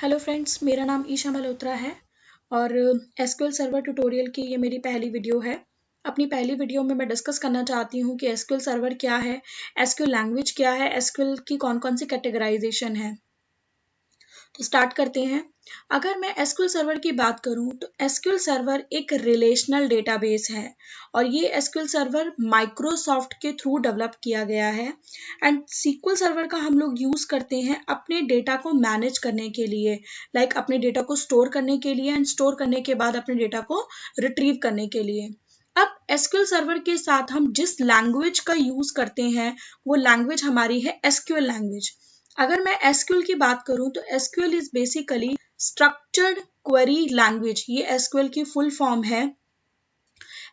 Hello friends, मेरा नाम ईशा मल्होत्रा है और एसक्यूएल सर्वर ट्यूटोरियल की ये मेरी पहली वीडियो है। अपनी पहली वीडियो में मैं डिस्कस करना चाहती हूँ कि एसक्यूएल सर्वर क्या है, एसक्यूएल लैंग्वेज क्या है, एसक्यूएल की कौन कौन सी कैटेगराइजेशन है। तो स्टार्ट करते हैं। अगर मैं एसक्यूएल सर्वर की बात करूं तो एसक्यूएल सर्वर एक रिलेशनल डेटाबेस है और ये एसक्यूएल सर्वर माइक्रोसॉफ्ट के थ्रू डेवलप किया गया है। एंड सीक्वल सर्वर का हम लोग यूज़ करते हैं अपने डेटा को मैनेज करने के लिए, लाइक अपने डेटा को स्टोर करने के लिए एंड स्टोर करने के बाद अपने डेटा को रिट्रीव करने के लिए। अब एसक्यूएल सर्वर के साथ हम जिस लैंग्वेज का यूज़ करते हैं वो लैंग्वेज हमारी है एसक्यूएल लैंग्वेज। अगर मैं एसक्यूएल की बात करूं तो SQL is basically structured query language. ये एसक्यूएल की फुल फॉर्म है।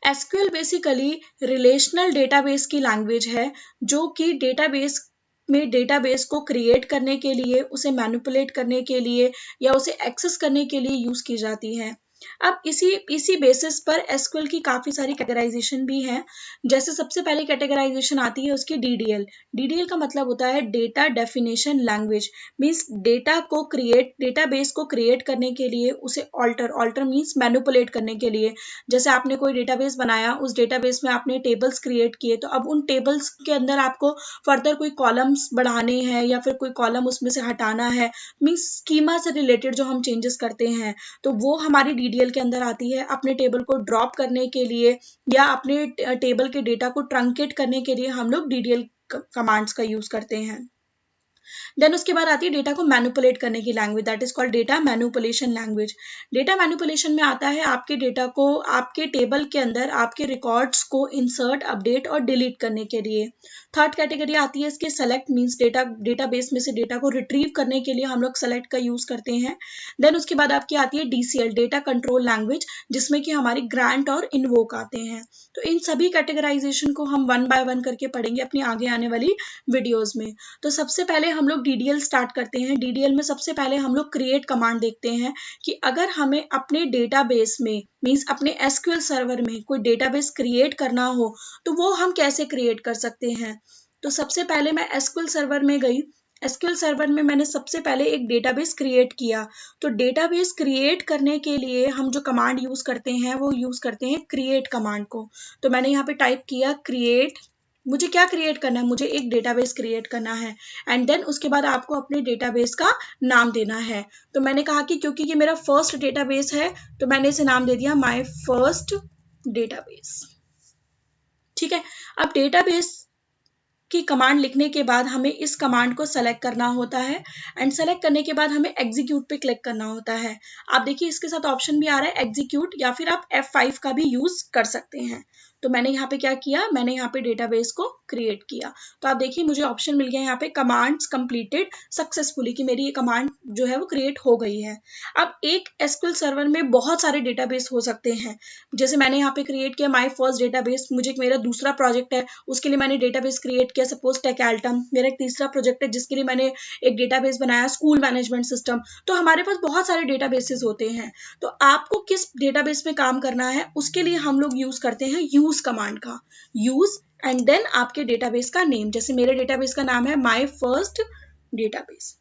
एसक्यूएल बेसिकली रिलेशनल डेटाबेस की लैंग्वेज है जो कि डेटाबेस को क्रिएट करने के लिए, उसे मैनिपुलेट करने के लिए या उसे एक्सेस करने के लिए यूज की जाती है। अब इसी बेसिस पर एसक्यूएल की काफ़ी सारी कैटेगराइजेशन भी हैं। जैसे सबसे पहले कैटेगराइजेशन आती है उसकी डीडीएल। डीडीएल का मतलब होता है data definition language. Means database को क्रिएट करने के लिए उसे ऑल्टर मीन्स मैनिपुलेट करने के लिए। जैसे आपने कोई डेटाबेस बनाया, उस डेटाबेस में आपने टेबल्स क्रिएट किए, तो अब उन टेबल्स के अंदर आपको फर्दर कोई कॉलम्स बढ़ाने हैं या फिर कोई कॉलम उसमें से हटाना है। मीन्स स्कीमा से रिलेटेड जो हम चेंजेस करते हैं तो वो हमारी डीडीएल के अंदर आती है। अपने टेबल को ड्रॉप करने के लिए या अपने टेबल के डेटा को ट्रंकेट करने के लिए हम लोग डीडीएल कमांड्स का यूज करते हैं। देन उसके बाद आती है डेटा को मैनिपुलेट करने की language, that is called data manipulation language. Data manipulation में आता है आपके डेटा को आपके टेबल के अंदर आपके रिकॉर्ड्स को इंसर्ट, अपडेट और डिलीट करने के लिए। थर्ड कैटेगरी आती है इसके सेलेक्ट, मीन्स डेटाबेस में से डेटा को रिट्रीव करने के लिए हम लोग सेलेक्ट का यूज करते हैं। देन उसके बाद आपकी आती है डीसीएल, डेटा कंट्रोल लैंग्वेज, जिसमें कि हमारी ग्रांट और इन्वोक आते हैं। तो इन सभी कैटेगराइजेशन को हम वन बाय वन करके पढ़ेंगे अपनी आगे आने वाली वीडियोस में। तो सबसे पहले हम लोग डीडीएल स्टार्ट करते हैं। डीडीएल में सबसे पहले हम लोग क्रिएट कमांड देखते हैं कि अगर हमें अपने डेटाबेस में मीन्स अपने एसक्यूएल सर्वर में कोई डेटाबेस क्रिएट करना हो तो वो हम कैसे क्रिएट कर सकते हैं। तो सबसे पहले मैं एसक्यूएल सर्वर में गई। एसक्यूएल सर्वर में मैंने सबसे पहले एक डेटाबेस क्रिएट किया। तो डेटाबेस क्रिएट करने के लिए हम जो कमांड यूज करते हैं वो यूज करते हैं क्रिएट कमांड को। तो मैंने यहाँ पे टाइप किया क्रिएट। मुझे क्या क्रिएट करना है, मुझे एक डेटाबेस क्रिएट करना है एंड देन उसके बाद आपको अपने डेटाबेस का नाम देना है। तो मैंने कहा कि क्योंकि ये मेरा फर्स्ट डेटाबेस है तो मैंने इसे नाम दे दिया माय फर्स्ट डेटाबेस। ठीक है। अब डेटाबेस की कमांड लिखने के बाद हमें इस कमांड को सेलेक्ट करना होता है एंड सेलेक्ट करने के बाद हमें एग्जीक्यूट पे क्लिक करना होता है। आप देखिए इसके साथ ऑप्शन भी आ रहा है एग्जीक्यूट, या फिर आप F5 का भी यूज कर सकते हैं। तो मैंने यहाँ पे क्या किया, मैंने यहाँ पे डेटाबेस को क्रिएट किया। तो आप देखिए मुझे ऑप्शन मिल गया यहाँ पे कमांड्स कंप्लीटेड सक्सेसफुली, कि मेरी ये कमांड जो है वो क्रिएट हो गई है। अब एक एसक्यूएल सर्वर में बहुत सारे डेटाबेस हो सकते हैं। जैसे मैंने यहाँ पे क्रिएट किया माय फर्स्ट डेटाबेस, मुझे मेरा दूसरा प्रोजेक्ट है उसके लिए मैंने डेटाबेस क्रिएट किया सपोज टेकएल्टम। मेरा एक तीसरा प्रोजेक्ट है जिसके लिए मैंने एक डेटाबेस बनाया स्कूल मैनेजमेंट सिस्टम। तो हमारे पास बहुत सारे डेटाबेसेस होते हैं। तो आपको किस डेटाबेस में काम करना है उसके लिए हम लोग यूज करते हैं यूज कमांड का। यूज एंड देन आपके डेटाबेस का नेम, जैसे मेरे डेटाबेस का नाम है माय फर्स्ट डेटाबेस।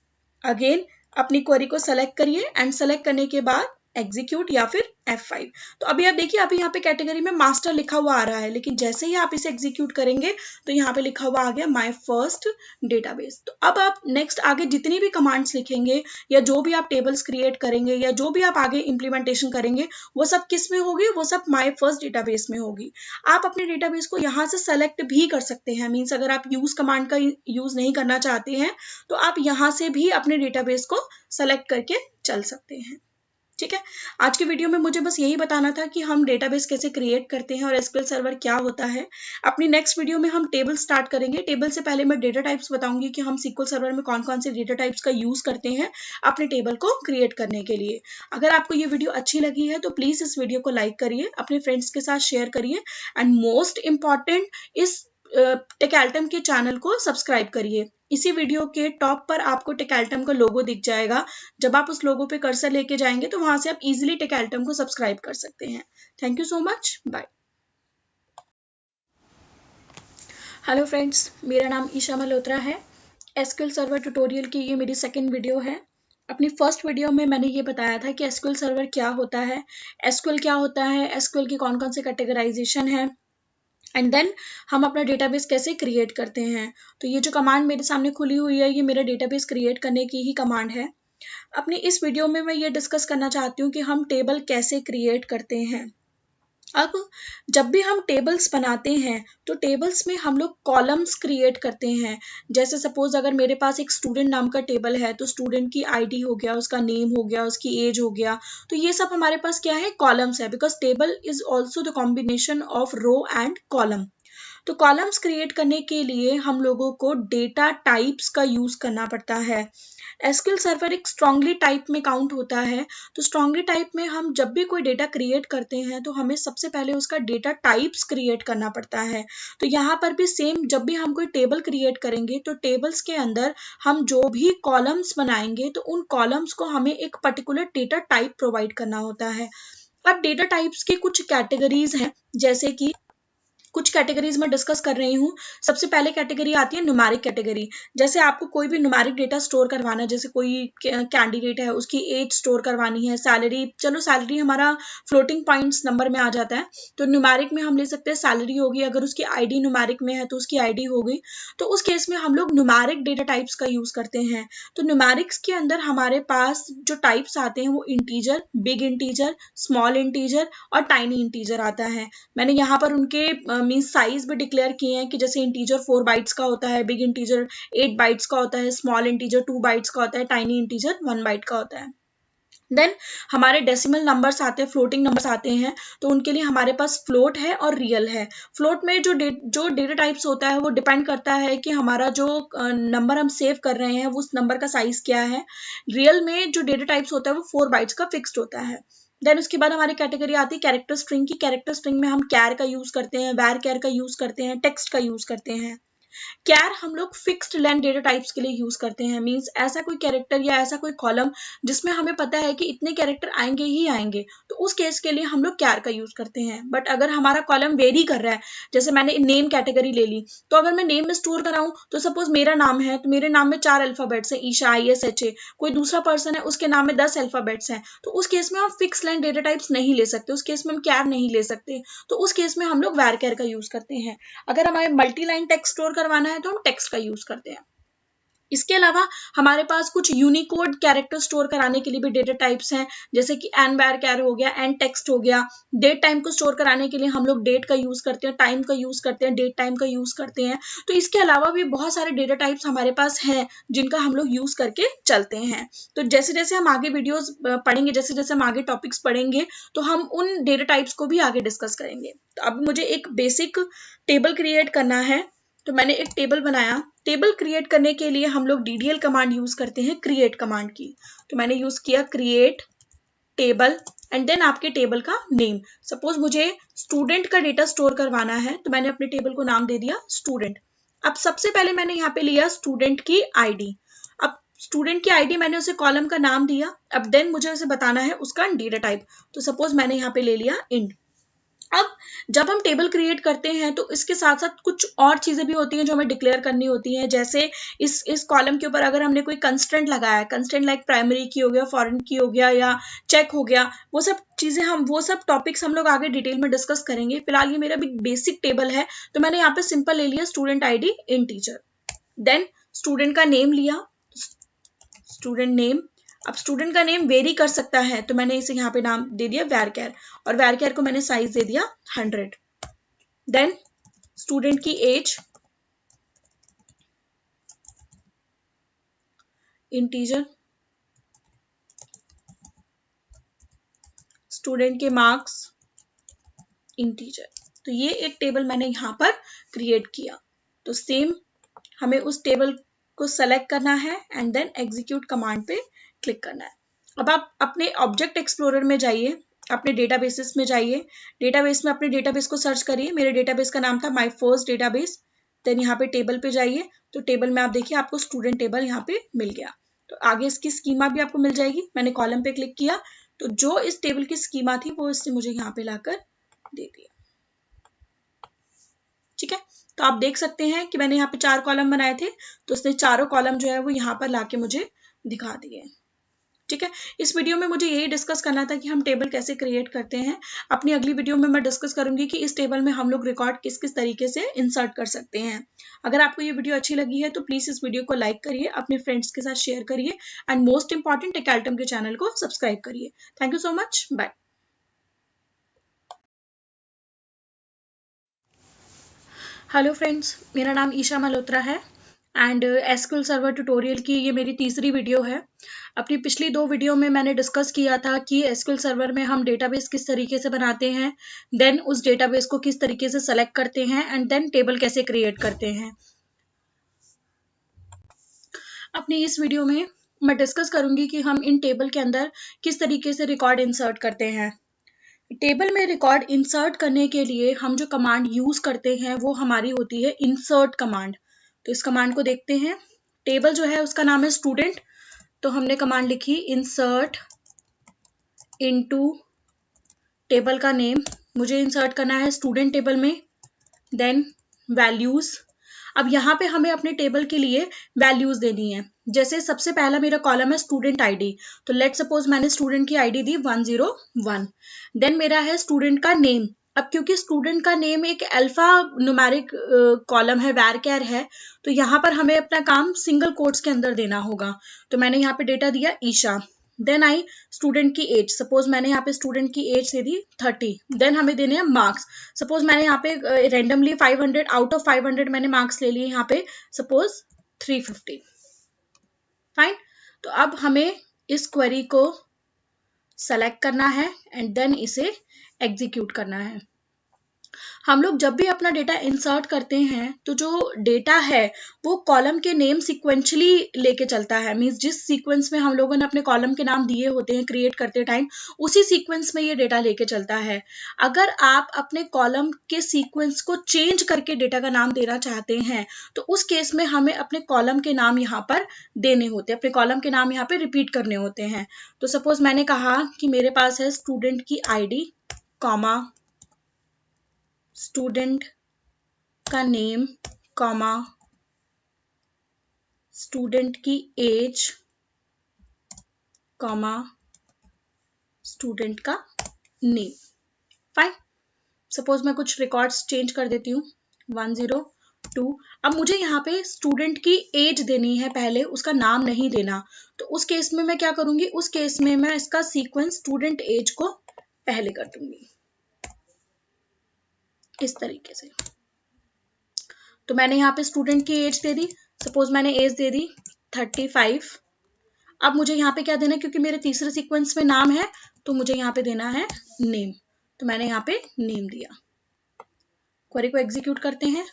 अगेन अपनी क्वेरी को सेलेक्ट करिए एंड सेलेक्ट करने के बाद एग्जीक्यूट या फिर F5। तो अभी आप देखिए अभी यहाँ पे कैटेगरी में मास्टर लिखा हुआ आ रहा है, लेकिन जैसे ही आप इसे एग्जीक्यूट करेंगे तो यहाँ पे लिखा हुआ आ गया माय फर्स्ट डेटाबेस। तो अब आप नेक्स्ट आगे जितनी भी कमांड्स लिखेंगे या जो भी आप टेबल्स क्रिएट करेंगे या जो भी आप आगे इंप्लीमेंटेशन करेंगे वो सब किस में होगी, वो सब माय फर्स्ट डेटाबेस में होगी। आप अपने डेटाबेस को यहाँ से सेलेक्ट भी कर सकते हैं। मीन्स अगर आप यूज कमांड का यूज नहीं करना चाहते हैं तो आप यहाँ से भी अपने डेटाबेस को सेलेक्ट करके चल सकते हैं। ठीक है। आज की वीडियो में मुझे बस यही बताना था कि हम डेटाबेस कैसे क्रिएट करते हैं और एसक्यूएल सर्वर क्या होता है। अपनी नेक्स्ट वीडियो में हम टेबल स्टार्ट करेंगे। टेबल से पहले मैं डेटा टाइप्स बताऊंगी कि हम सीक्वल सर्वर में कौन कौन से डेटा टाइप्स का यूज करते हैं अपने टेबल को क्रिएट करने के लिए। अगर आपको ये वीडियो अच्छी लगी है तो प्लीज इस वीडियो को लाइक करिए, अपने फ्रेंड्स के साथ शेयर करिए एंड मोस्ट इम्पॉर्टेंट इस टेकएल्टम के चैनल को सब्सक्राइब करिए। इसी वीडियो के टॉप पर आपको टेकएल्टम का लोगो दिख जाएगा। जब आप उस लोगो पे कर्सर लेके जाएंगे तो वहां से आप इजीली टेकएल्टम को सब्सक्राइब कर सकते हैं। Thank you so much, bye. Hello friends, मेरा नाम ईशा मल्होत्रा है। एसक्यूएल सर्वर ट्यूटोरियल की ये मेरी सेकंड वीडियो है। अपनी फर्स्ट वीडियो में मैंने ये बताया था कि एसक्यूएल सर्वर क्या होता है, एसक्यूएल क्या होता है, एसक्यूएल की कौन कौन से कैटेगराइजेशन है, एंड देन हम अपना डेटाबेस कैसे क्रिएट करते हैं। तो ये जो कमांड मेरे सामने खुली हुई है, ये मेरा डेटाबेस क्रिएट करने की ही कमांड है। अपनी इस वीडियो में मैं ये डिस्कस करना चाहती हूँ कि हम टेबल कैसे क्रिएट करते हैं। अब जब भी हम टेबल्स बनाते हैं तो टेबल्स में हम लोग कॉलम्स क्रिएट करते हैं। जैसे सपोज अगर मेरे पास एक स्टूडेंट नाम का टेबल है तो स्टूडेंट की आईडी हो गया, उसका नेम हो गया, उसकी एज हो गया, तो ये सब हमारे पास क्या है, कॉलम्स है, because table is also the combination of row and column. तो कॉलम्स क्रिएट करने के लिए हम लोगों को डेटा टाइप्स का यूज करना पड़ता है। एसक्यूएल सर्वर एक स्ट्रांगली टाइप में काउंट होता है। तो स्ट्रांगली टाइप में हम जब भी कोई डेटा क्रिएट करते हैं तो हमें सबसे पहले उसका डेटा टाइप्स क्रिएट करना पड़ता है। तो यहाँ पर भी सेम, जब भी हम कोई टेबल क्रिएट करेंगे तो टेबल्स के अंदर हम जो भी कॉलम्स बनाएंगे तो उन कॉलम्स को हमें एक पर्टिकुलर डेटा टाइप प्रोवाइड करना होता है। अब डेटा टाइप्स की कुछ कैटेगरीज हैं, जैसे कि कुछ कैटेगरीज में डिस्कस कर रही हूँ। सबसे पहले कैटेगरी आती है न्यूमेरिक कैटेगरी। जैसे आपको कोई भी न्यूमेरिक डेटा स्टोर करवाना है, जैसे कोई कैंडिडेट है, उसकी एज स्टोर करवानी है, सैलरी, चलो सैलरी हमारा फ्लोटिंग पॉइंट्स नंबर में आ जाता है, तो न्यूमेरिक में हम ले सकते हैं सैलरी होगी, अगर उसकी आईडी न्यूमेरिक में है तो उसकी आईडी होगी। तो उस केस में हम लोग न्यूमेरिक डेटा टाइप्स का यूज करते हैं। तो न्यूमेरिक्स के अंदर हमारे पास जो टाइप्स आते हैं वो integer, big integer, small integer और टाइनी इंटीजर आता है। मैंने यहाँ पर उनके मीन्स साइज भी डिक्लेयर किए हैं कि जैसे इंटीजर 4 बाइट्स का होता है, बिग इंटीजर 8 बाइट्स का होता है, स्मॉल इंटीजर 2 बाइट्स का होता है, टाइनी इंटीजर 1 बाइट का होता है। देन हमारे डेसिमल नंबर्स आते हैं, फ्लोटिंग नंबर्स आते हैं, तो उनके लिए हमारे पास फ्लोट है और रियल है। फ्लोट में जो डेटा टाइप्स होता है वो डिपेंड करता है कि हमारा जो नंबर हम सेव कर रहे हैं वो उस नंबर का साइज क्या है। रियल में जो डेटा टाइप्स होता है वो 4 बाइट्स का फिक्स्ड होता है। देन उसके बाद हमारी कैटेगरी आती है कैरेक्टर स्ट्रिंग की। कैरेक्टर स्ट्रिंग में हम कैर का यूज करते हैं, वैर कैर का यूज करते हैं, टेक्स्ट का यूज करते हैं। कैर हम लोग फिक्स्ड लेंथ डेटा टाइप्स के लिए यूज करते हैं, मींस ऐसा कोई कैरेक्टर या ऐसा कोई कॉलम जिसमें हमें पता है कि इतने कैरेक्टर आएंगे ही आएंगे, तो उस केस के लिए हम लोग कैर का यूज करते हैं। बट अगर हमारा कॉलम वेरी कर रहा है, जैसे मैंने नेम कैटेगरी ले ली, तो अगर मैं नेम में स्टोर कराऊं तो सपोज मेरा नाम है तो मेरे नाम में 4 अल्फाबेट्स है, ईशा ISHA, कोई दूसरा पर्सन है उसके नाम में 10 अल्फाबेट्स हैं, तो उस केस में हम फिक्स लेंथ डेटा टाइप्स नहीं ले सकते, उस केस में हम कैर नहीं ले सकते, तो उस केस में हम लोग वैर कैर का यूज करते हैं। अगर हमें मल्टी लाइन टेक्स्ट स्टोर करवाना है तो हम टेक्स्ट का यूज करते हैं। इसके अलावा हमारे पास कुछ यूनिकोड कैरेक्टर स्टोर कराने के लिए भी डेटा टाइप्स हैं, जैसे कि एन वैर कैर हो गया, एन टेक्स्ट हो गया। डेट टाइम को स्टोर कराने के लिए हम लोग डेट का यूज करते हैं, टाइम का यूज करते हैं, डेट टाइम का यूज करते हैं। तो इसके अलावा भी बहुत सारे डेटा टाइप्स हमारे पास हैं जिनका हम लोग यूज करके चलते हैं। तो जैसे जैसे हम आगे वीडियोज पढ़ेंगे, जैसे जैसे हम आगे टॉपिक्स पढ़ेंगे, तो हम उन डेटा टाइप्स को भी आगे डिस्कस करेंगे। तो अब मुझे एक बेसिक टेबल क्रिएट करना है, तो मैंने एक टेबल बनाया। टेबल क्रिएट करने के लिए हम लोग DDL कमांड यूज करते हैं, क्रिएट कमांड की। तो मैंने यूज किया क्रिएट टेबल एंड देन आपके टेबल का नेम। सपोज मुझे स्टूडेंट का डेटा स्टोर करवाना है, तो मैंने अपने टेबल को नाम दे दिया स्टूडेंट। अब सबसे पहले मैंने यहाँ पे लिया स्टूडेंट की आईडी। अब स्टूडेंट की आईडी मैंने उसे कॉलम का नाम दिया। अब देन मुझे उसे बताना है उसका डेटा टाइप, तो सपोज मैंने यहाँ पे ले लिया इंट। अब जब हम टेबल क्रिएट करते हैं तो इसके साथ साथ कुछ और चीजें भी होती हैं जो हमें डिक्लेयर करनी होती हैं। जैसे इस कॉलम के ऊपर अगर हमने कोई कंस्ट्रेंट लगाया है, कंस्ट्रेंट लाइक प्राइमरी की हो गया, फॉरेन की हो गया या चेक हो गया, वो सब चीजें वो सब टॉपिक्स हम लोग आगे डिटेल में डिस्कस करेंगे। फिलहाल ये मेरा बेसिक टेबल है, तो मैंने यहाँ पे सिंपल ले लिया student ID integer. Then student का नेम लिया, स्टूडेंट नेम। अब स्टूडेंट का नेम वेरी कर सकता है, तो मैंने इसे यहाँ पे नाम दे दिया वैरकैर, और वैरकैर को मैंने साइज दे दिया 100। देन स्टूडेंट की एज इंटीजर, स्टूडेंट के मार्क्स इंटीजर। तो ये एक टेबल मैंने यहाँ पर क्रिएट किया। तो सेम हमें उस टेबल को सेलेक्ट करना है एंड देन एग्जीक्यूट कमांड पे क्लिक करना है। अब आप अपने ऑब्जेक्ट एक्सप्लोरर में जाइए, अपने डेटाबेसेस में जाइए, डेटाबेस में अपने डेटाबेस को सर्च करिए। मेरे डेटाबेस का नाम था माय फर्स्ट डेटाबेस। देन यहाँ पे टेबल पे जाइए, तो टेबल में आप देखिए आपको स्टूडेंट टेबल यहाँ पे मिल गया। तो आगे इसकी स्कीमा भी आपको मिल जाएगी। मैंने कॉलम पे क्लिक किया, तो जो इस टेबल की स्कीमा थी वो इसने मुझे यहाँ पे लाकर दे दिया। ठीक है, तो आप देख सकते हैं कि मैंने यहाँ पे 4 कॉलम बनाए थे, तो उसने चारों कॉलम जो है वो यहाँ पर लाके मुझे दिखा दिए। ठीक है, इस वीडियो में मुझे यही डिस्कस करना था कि हम टेबल कैसे क्रिएट करते हैं। अपनी अगली वीडियो में मैं डिस्कस करूंगी कि इस टेबल में हम लोग रिकॉर्ड किस किस तरीके से इंसर्ट कर सकते हैं। अगर आपको ये वीडियो अच्छी लगी है तो प्लीज इस वीडियो को लाइक करिए, अपने फ्रेंड्स के साथ शेयर करिए एंड मोस्ट इंपॉर्टेंट टेकैल्टम के चैनल को सब्सक्राइब करिए। Thank you so much, bye. Hello friends, मेरा नाम ईशा मल्होत्रा है एंड एसक्यूएल सर्वर ट्यूटोरियल की ये मेरी तीसरी वीडियो है। अपनी पिछली 2 वीडियो में मैंने डिस्कस किया था कि एसक्यूएल सर्वर में हम डेटाबेस किस तरीके से बनाते हैं, देन उस डेटाबेस को किस तरीके से सेलेक्ट करते हैं एंड देन टेबल कैसे क्रिएट करते हैं। अपनी इस वीडियो में मैं डिस्कस करूंगी कि हम इन टेबल के अंदर किस तरीके से रिकॉर्ड इंसर्ट करते हैं। टेबल में रिकॉर्ड इंसर्ट करने के लिए हम जो कमांड यूज करते हैं वो हमारी होती है इंसर्ट कमांड। तो इस कमांड को देखते हैं। टेबल जो है उसका नाम है स्टूडेंट, तो हमने कमांड लिखी इंसर्ट इनटू टेबल का नेम। मुझे इंसर्ट करना है स्टूडेंट टेबल में, देन वैल्यूज। अब यहाँ पे हमें अपने टेबल के लिए वैल्यूज देनी है। जैसे सबसे पहला मेरा कॉलम है स्टूडेंट आईडी, तो लेट सपोज मैंने स्टूडेंट की आईडी दी 101। देन मेरा है स्टूडेंट का नेम। अब क्योंकि स्टूडेंट का नेम एक अल्फा न्यूमेरिक कॉलम है, वैरचर है, तो यहाँ पर हमें अपना काम सिंगल कोट्स के अंदर देना होगा। तो मैंने यहाँ पे डेटा दिया ईशा। देन आई स्टूडेंट की एज, सपोज मैंने यहाँ पे स्टूडेंट की एज दे दी 30। देन हमें देने हैं मार्क्स। सपोज मैंने यहाँ पे रेंडमली 500 आउट ऑफ 500 मैंने मार्क्स ले लिए, यहाँ पे सपोज 350। फाइन। तो अब हमें इस क्वेरी को सेलेक्ट करना है एंड देन इसे एग्जीक्यूट करना है। हम लोग जब भी अपना डेटा इंसर्ट करते हैं तो जो डेटा है वो कॉलम के नेम सिक्वेंशली लेके चलता है। मींस जिस सीक्वेंस में हम लोगों ने अपने कॉलम के नाम दिए होते हैं क्रिएट करते टाइम, उसी सीक्वेंस में ये डेटा लेके चलता है। अगर आप अपने कॉलम के सीक्वेंस को चेंज करके डेटा का नाम देना चाहते हैं तो उस केस में हमें अपने कॉलम के नाम यहाँ पर देने होते हैं, अपने कॉलम के नाम यहाँ पे रिपीट करने होते हैं। तो सपोज मैंने कहा कि मेरे पास है स्टूडेंट की आईडी कॉमा स्टूडेंट का नेम कॉमा स्टूडेंट की एज कॉमा स्टूडेंट का नेम। फाइन। सपोज मैं कुछ रिकॉर्ड्स चेंज कर देती हूँ 102। अब मुझे यहाँ पे स्टूडेंट की एज देनी है, पहले उसका नाम नहीं देना। तो उस केस में मैं क्या करूंगी, उस केस में मैं इसका सीक्वेंस स्टूडेंट एज को पहले कर दूंगी इस तरीके से। तो मैंने यहाँ पे स्टूडेंट की एज दे दी, सपोज मैंने एज दे दी 35। अब मुझे यहाँ पे क्या देना है, क्योंकि मेरे तीसरे सीक्वेंस में नाम है तो मुझे यहाँ पे देना है नेम। तो मैंने यहाँ पे नेम दिया। क्वेरी को एग्जीक्यूट करते हैं।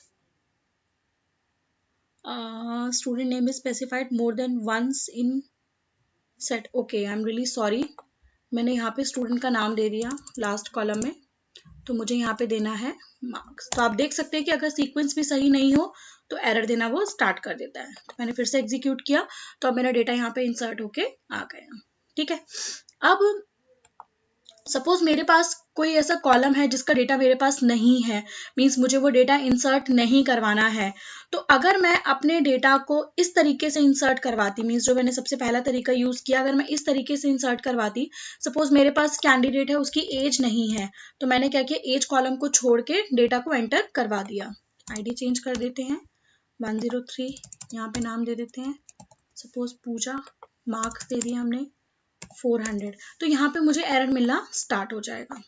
Student name is specified more than once in set. Okay, I am really sorry, मैंने यहाँ पे स्टूडेंट का नाम दे दिया लास्ट कॉलम में, तो मुझे यहाँ पे देना है मार्क्स। तो आप देख सकते हैं कि अगर सीक्वेंस भी सही नहीं हो तो एरर देना वो स्टार्ट कर देता है। तो मैंने फिर से एग्जीक्यूट किया तो अब मेरा डेटा यहाँ पे इंसर्ट होके आ गया। ठीक है। अब सपोज मेरे पास कोई ऐसा कॉलम है जिसका डेटा मेरे पास नहीं है, मींस मुझे वो डेटा इंसर्ट नहीं करवाना है। तो अगर मैं अपने डेटा को इस तरीके से इंसर्ट करवाती, मींस जो मैंने सबसे पहला तरीका यूज किया, अगर मैं इस तरीके से इंसर्ट करवाती, सपोज मेरे पास कैंडिडेट है उसकी एज नहीं है, तो मैंने क्या किया, एज कॉलम को छोड़ के डेटा को एंटर करवा दिया। आईडी चेंज कर देते हैं 103, यहाँ पे नाम दे देते हैं सपोज पूजा, मार्क्स दे दिए हमने 400। तो यहाँ पे मुझे एरर मिलना स्टार्ट हो जाएगा।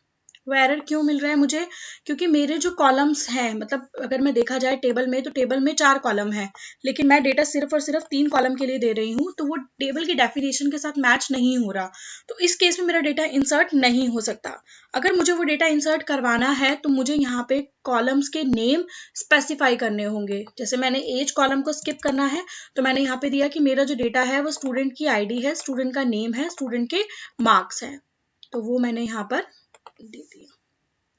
वो एरर क्यों मिल रहा है मुझे, क्योंकि मेरे जो कॉलम्स हैं, मतलब अगर मैं देखा जाए टेबल में, तो टेबल में 4 कॉलम है, लेकिन मैं डेटा सिर्फ और सिर्फ 3 कॉलम के लिए दे रही हूँ, तो वो टेबल की डेफिनेशन के साथ मैच नहीं हो रहा। तो इस केस में मेरा डेटा इंसर्ट नहीं हो सकता। अगर मुझे वो डेटा इंसर्ट करवाना है तो मुझे यहाँ पे कॉलम्स के नेम स्पेसिफाई करने होंगे। जैसे मैंने एज कॉलम को स्किप करना है, तो मैंने यहाँ पे दिया कि मेरा जो डेटा है वो स्टूडेंट की आईडी है, स्टूडेंट का नेम है, स्टूडेंट के मार्क्स है, तो वो मैंने यहाँ पर दे दिया।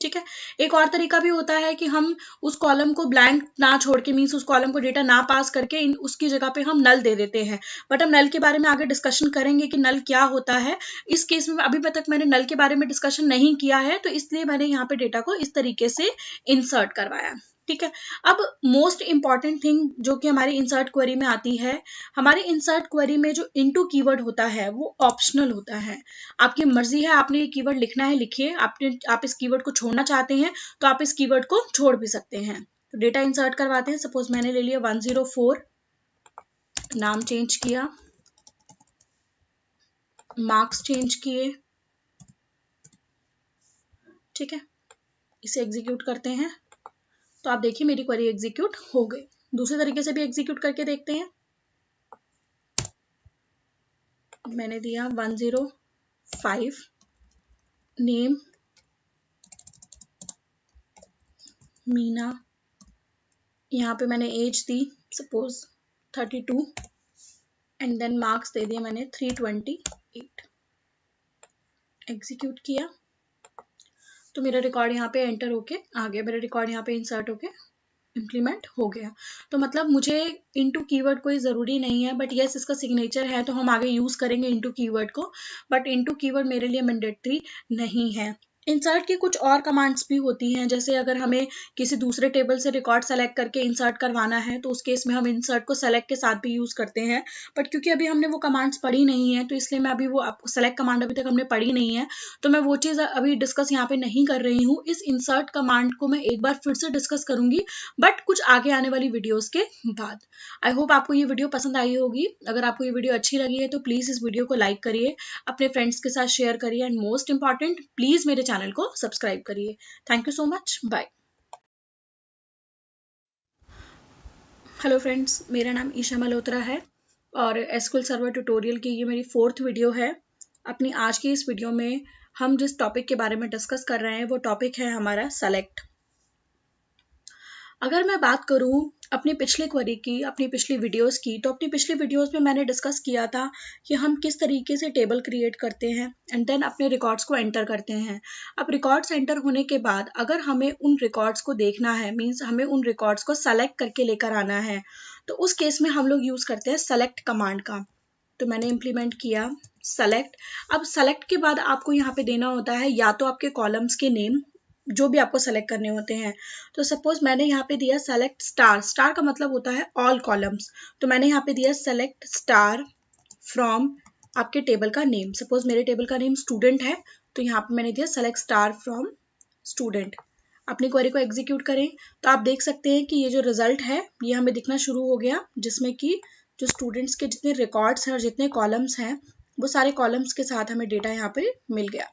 ठीक है। एक और तरीका भी होता है कि हम उस कॉलम को ब्लैंक ना छोड़ के, मीन्स उस कॉलम को डेटा ना पास करके उसकी जगह पे हम नल दे देते हैं। बट हम नल के बारे में आगे डिस्कशन करेंगे कि नल क्या होता है। इस केस में अभी तक मैंने नल के बारे में डिस्कशन नहीं किया है, तो इसलिए मैंने यहाँ पे डेटा को इस तरीके से इंसर्ट करवाया। ठीक है। अब मोस्ट इंपॉर्टेंट थिंग जो कि हमारी इंसर्ट क्वेरी में आती है, हमारे इंसर्ट क्वेरी में जो इनटू कीवर्ड होता है वो ऑप्शनल होता है। आपकी मर्जी है, आपने ये कीवर्ड लिखना है लिखिए, आप इस कीवर्ड को छोड़ना चाहते हैं तो आप इस कीवर्ड को छोड़ भी सकते हैं। तो डेटा इंसर्ट करवाते हैं। सपोज मैंने ले लिया 104, नाम चेंज किया, मार्क्स चेंज किए, ठीक है। इसे एग्जीक्यूट करते हैं तो आप देखिए मेरी क्वेरी एग्जीक्यूट हो गई। दूसरे तरीके से भी एग्जीक्यूट करके देखते हैं। मैंने दिया 105, नेम मीना, यहाँ पे मैंने एज दी सपोज 32 एंड देन मार्क्स दे दिए मैंने 328। एग्जीक्यूट किया तो मेरा रिकॉर्ड यहाँ पे एंटर होके आ गया, मेरा रिकॉर्ड यहाँ पे इंसर्ट होके इम्प्लीमेंट हो गया। तो मतलब मुझे इनटू कीवर्ड कोई ज़रूरी नहीं है, बट यस इसका सिग्नेचर है तो हम आगे यूज़ करेंगे इनटू कीवर्ड को, बट इनटू कीवर्ड मेरे लिए मैंडेटरी नहीं है। इंसर्ट की कुछ और कमांड्स भी होती हैं, जैसे अगर हमें किसी दूसरे टेबल से रिकॉर्ड सेलेक्ट करके इंसर्ट करवाना है तो उस केस में हम इंसर्ट को सेलेक्ट के साथ भी यूज़ करते हैं, बट क्योंकि अभी हमने वो कमांड्स पढ़ी नहीं है तो इसलिए मैं अभी वो आपको सेलेक्ट कमांड अभी तक हमने पढ़ी नहीं है तो मैं वो चीज़ अभी डिस्कस यहाँ पे नहीं कर रही हूँ। इस इंसर्ट कमांड को मैं एक बार फिर से डिस्कस करूंगी, बट कुछ आगे आने वाली वीडियोस के बाद। आई होप आपको ये वीडियो पसंद आई होगी। अगर आपको ये वीडियो अच्छी लगी है तो प्लीज़ इस वीडियो को लाइक करिए, अपने फ्रेंड्स के साथ शेयर करिए एंड मोस्ट इंपॉर्टेंट प्लीज़ मेरे चैनल को सब्सक्राइब करिए। Thank you so much, bye. Hello friends, मेरा नाम ईशा मल्होत्रा है और एसक्यूएल सर्वर ट्यूटोरियल की ये मेरी 4th वीडियो है। अपनी आज की इस वीडियो में हम जिस टॉपिक के बारे में डिस्कस कर रहे हैं वो टॉपिक है हमारा सेलेक्ट। अगर मैं बात करूं अपनी पिछली क्वेरी की, अपनी पिछली वीडियोस की, तो अपनी पिछली वीडियोस में मैंने डिस्कस किया था कि हम किस तरीके से टेबल क्रिएट करते हैं एंड देन अपने रिकॉर्ड्स को एंटर करते हैं। अब रिकॉर्ड्स एंटर होने के बाद अगर हमें उन रिकॉर्ड्स को देखना है, मीन्स हमें उन रिकॉर्ड्स को सेलेक्ट करके लेकर आना है, तो उस केस में हम लोग यूज़ करते हैं सेलेक्ट कमांड का। तो मैंने इम्प्लीमेंट किया सेलेक्ट। अब सेलेक्ट के बाद आपको यहाँ पे देना होता है या तो आपके कॉलम्स के नेम जो भी आपको सेलेक्ट करने होते हैं। तो सपोज मैंने यहाँ पे दिया सेलेक्ट स्टार, स्टार का मतलब होता है ऑल कॉलम्स, तो मैंने यहाँ पे दिया सेलेक्ट स्टार फ्रॉम आपके टेबल का नेम। सपोज मेरे टेबल का नेम स्टूडेंट है तो यहाँ पे मैंने दिया सेलेक्ट स्टार फ्रॉम स्टूडेंट। अपनी क्वेरी को एग्जीक्यूट करें तो आप देख सकते हैं कि ये जो रिजल्ट है ये हमें दिखना शुरू हो गया, जिसमें कि जो स्टूडेंट्स के जितने रिकॉर्ड्स हैं और जितने कॉलम्स हैं वो सारे कॉलम्स के साथ हमें डेटा यहाँ पे मिल गया।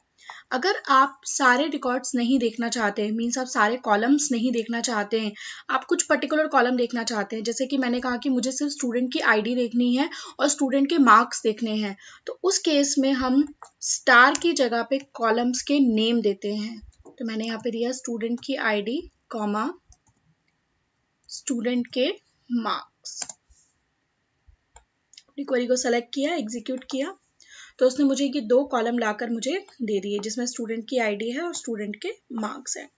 अगर आप सारे रिकॉर्ड्स नहीं देखना चाहते, मीन्स आप सारे कॉलम्स नहीं देखना चाहते हैं, आप कुछ पर्टिकुलर कॉलम देखना चाहते हैं, जैसे कि मैंने कहा कि मुझे सिर्फ स्टूडेंट की आईडी देखनी है और स्टूडेंट के मार्क्स देखने हैं, तो उस केस में हम स्टार की जगह पे कॉलम्स के नेम देते हैं। तो मैंने यहाँ पे दिया स्टूडेंट की आईडी कॉमा स्टूडेंट के मार्क्स। अपनी क्वेरी को सेलेक्ट किया, एग्जीक्यूट किया तो उसने मुझे ये 2 कॉलम लाकर मुझे दे दिए जिसमें स्टूडेंट की आईडी है और स्टूडेंट के मार्क्स है।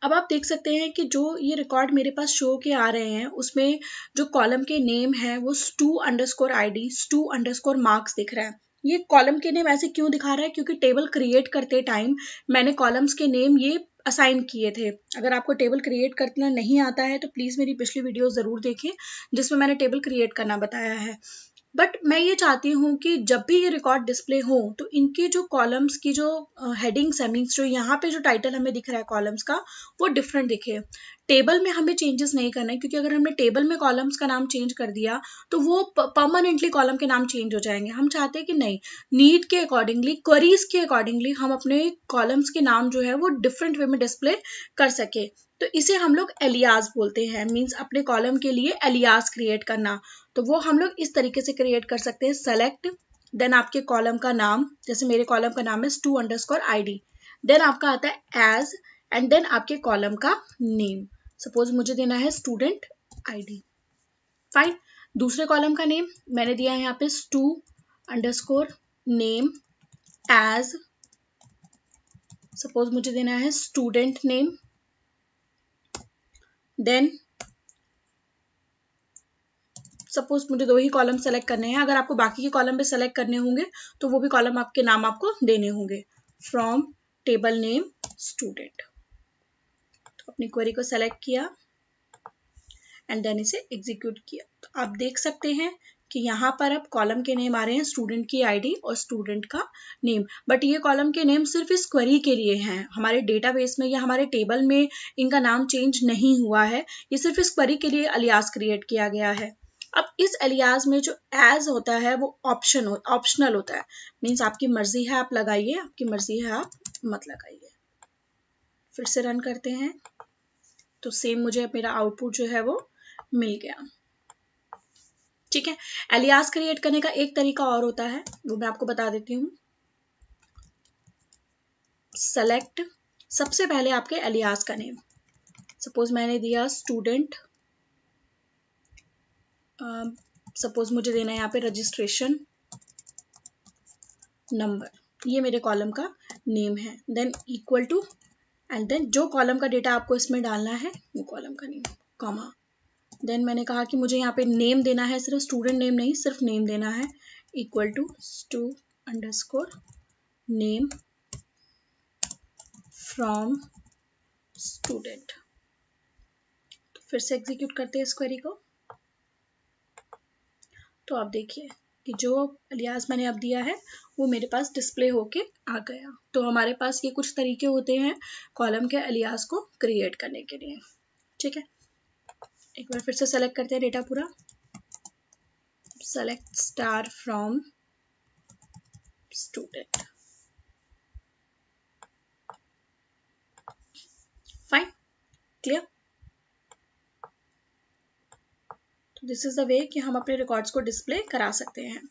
अब आप देख सकते हैं कि जो ये रिकॉर्ड मेरे पास शो के आ रहे हैं उसमें जो कॉलम के नेम है वो stu_id stu_marks दिख रहा है। ये कॉलम के नेम ऐसे क्यों दिखा रहा है, क्योंकि टेबल क्रिएट करते टाइम मैंने कॉलम्स के नेम ये असाइन किए थे। अगर आपको टेबल क्रिएट करना नहीं आता है तो प्लीज़ मेरी पिछली वीडियो ज़रूर देखें जिसमें मैंने टेबल क्रिएट करना बताया है। बट मैं ये चाहती हूँ कि जब भी ये रिकॉर्ड डिस्प्ले हो तो इनके जो कॉलम्स की जो हेडिंग्स है, मीन्स जो यहाँ पे जो टाइटल हमें दिख रहा है कॉलम्स का वो डिफरेंट दिखे। टेबल में हमें चेंजेस नहीं करना है, क्योंकि अगर हमने टेबल में कॉलम्स का नाम चेंज कर दिया तो वो परमानेंटली कॉलम के नाम चेंज हो जाएंगे। हम चाहते हैं कि नहीं, नीड के अकॉर्डिंगली, क्वेरीज के अकॉर्डिंगली हम अपने कॉलम्स के नाम जो है वो डिफरेंट वे में डिस्प्ले कर सके। तो इसे हम लोग एलियास बोलते हैं, मीन्स अपने कॉलम के लिए एलियास क्रिएट करना। तो वो हम लोग इस तरीके से क्रिएट कर सकते हैं, सेलेक्ट देन आपके कॉलम का नाम, जैसे मेरे कॉलम का नाम है stu_id, देन आपका आता है एज एंड देन आपके कॉलम का नेम। सपोज मुझे देना है स्टूडेंट आईडी, फाइन। दूसरे कॉलम का नेम मैंने दिया है यहाँ पे stu_name एज, सपोज मुझे देना है स्टूडेंट नेम, देन सपोज मुझे 2 ही कॉलम सेलेक्ट करने हैं, अगर आपको बाकी के कॉलम भी सेलेक्ट करने होंगे तो वो भी कॉलम आपके नाम आपको देने होंगे, फ्रॉम टेबल नेम स्टूडेंट। तो अपनी क्वेरी को सेलेक्ट किया एंड देन इसे एग्जीक्यूट किया। तो आप देख सकते हैं कि यहाँ पर अब कॉलम के नेम आ रहे हैं, स्टूडेंट की आईडी और स्टूडेंट का नेम, बट ये कॉलम के नेम सिर्फ इस क्वेरी के लिए हैं, हमारे डेटाबेस में या हमारे टेबल में इनका नाम चेंज नहीं हुआ है, ये सिर्फ इस क्वेरी के लिए अलियास क्रिएट किया गया है। अब इस अलियास में जो एज होता है वो ऑप्शनल होता है, मीन्स आपकी मर्जी है आप लगाइए, आपकी मर्जी है आप मत लगाइए। फिर से रन करते हैं तो सेम मुझे मेरा आउटपुट जो है वो मिल गया। ठीक है, एलियास क्रिएट करने का एक तरीका और होता है, वो मैं आपको बता देती हूँ। सेलेक्ट, सबसे पहले आपके एलियास का नेम, सपोज मैंने दिया स्टूडेंट, सपोज मुझे देना है यहाँ पे रजिस्ट्रेशन नंबर, ये मेरे कॉलम का नेम है, then equal to and then जो कॉलम का डेटा आपको इसमें डालना है वो कॉलम का नेम, कॉमा, देन मैंने कहा कि मुझे यहाँ पे नेम देना है, सिर्फ स्टूडेंट नेम नहीं, सिर्फ नेम देना है, equal to stu underscore name from student. तो फिर से एग्जीक्यूट करते हैं इस क्वेरी को। तो आप देखिए कि जो अलियास मैंने अब दिया है वो मेरे पास डिस्प्ले होके आ गया। तो हमारे पास ये कुछ तरीके होते हैं कॉलम के अलियास को क्रिएट करने के लिए। ठीक है, एक बार फिर से सेलेक्ट करते हैं डेटा पूरा, select star from student, fine, clear. तो दिस इज द वे कि हम अपने रिकॉर्ड्स को डिस्प्ले करा सकते हैं।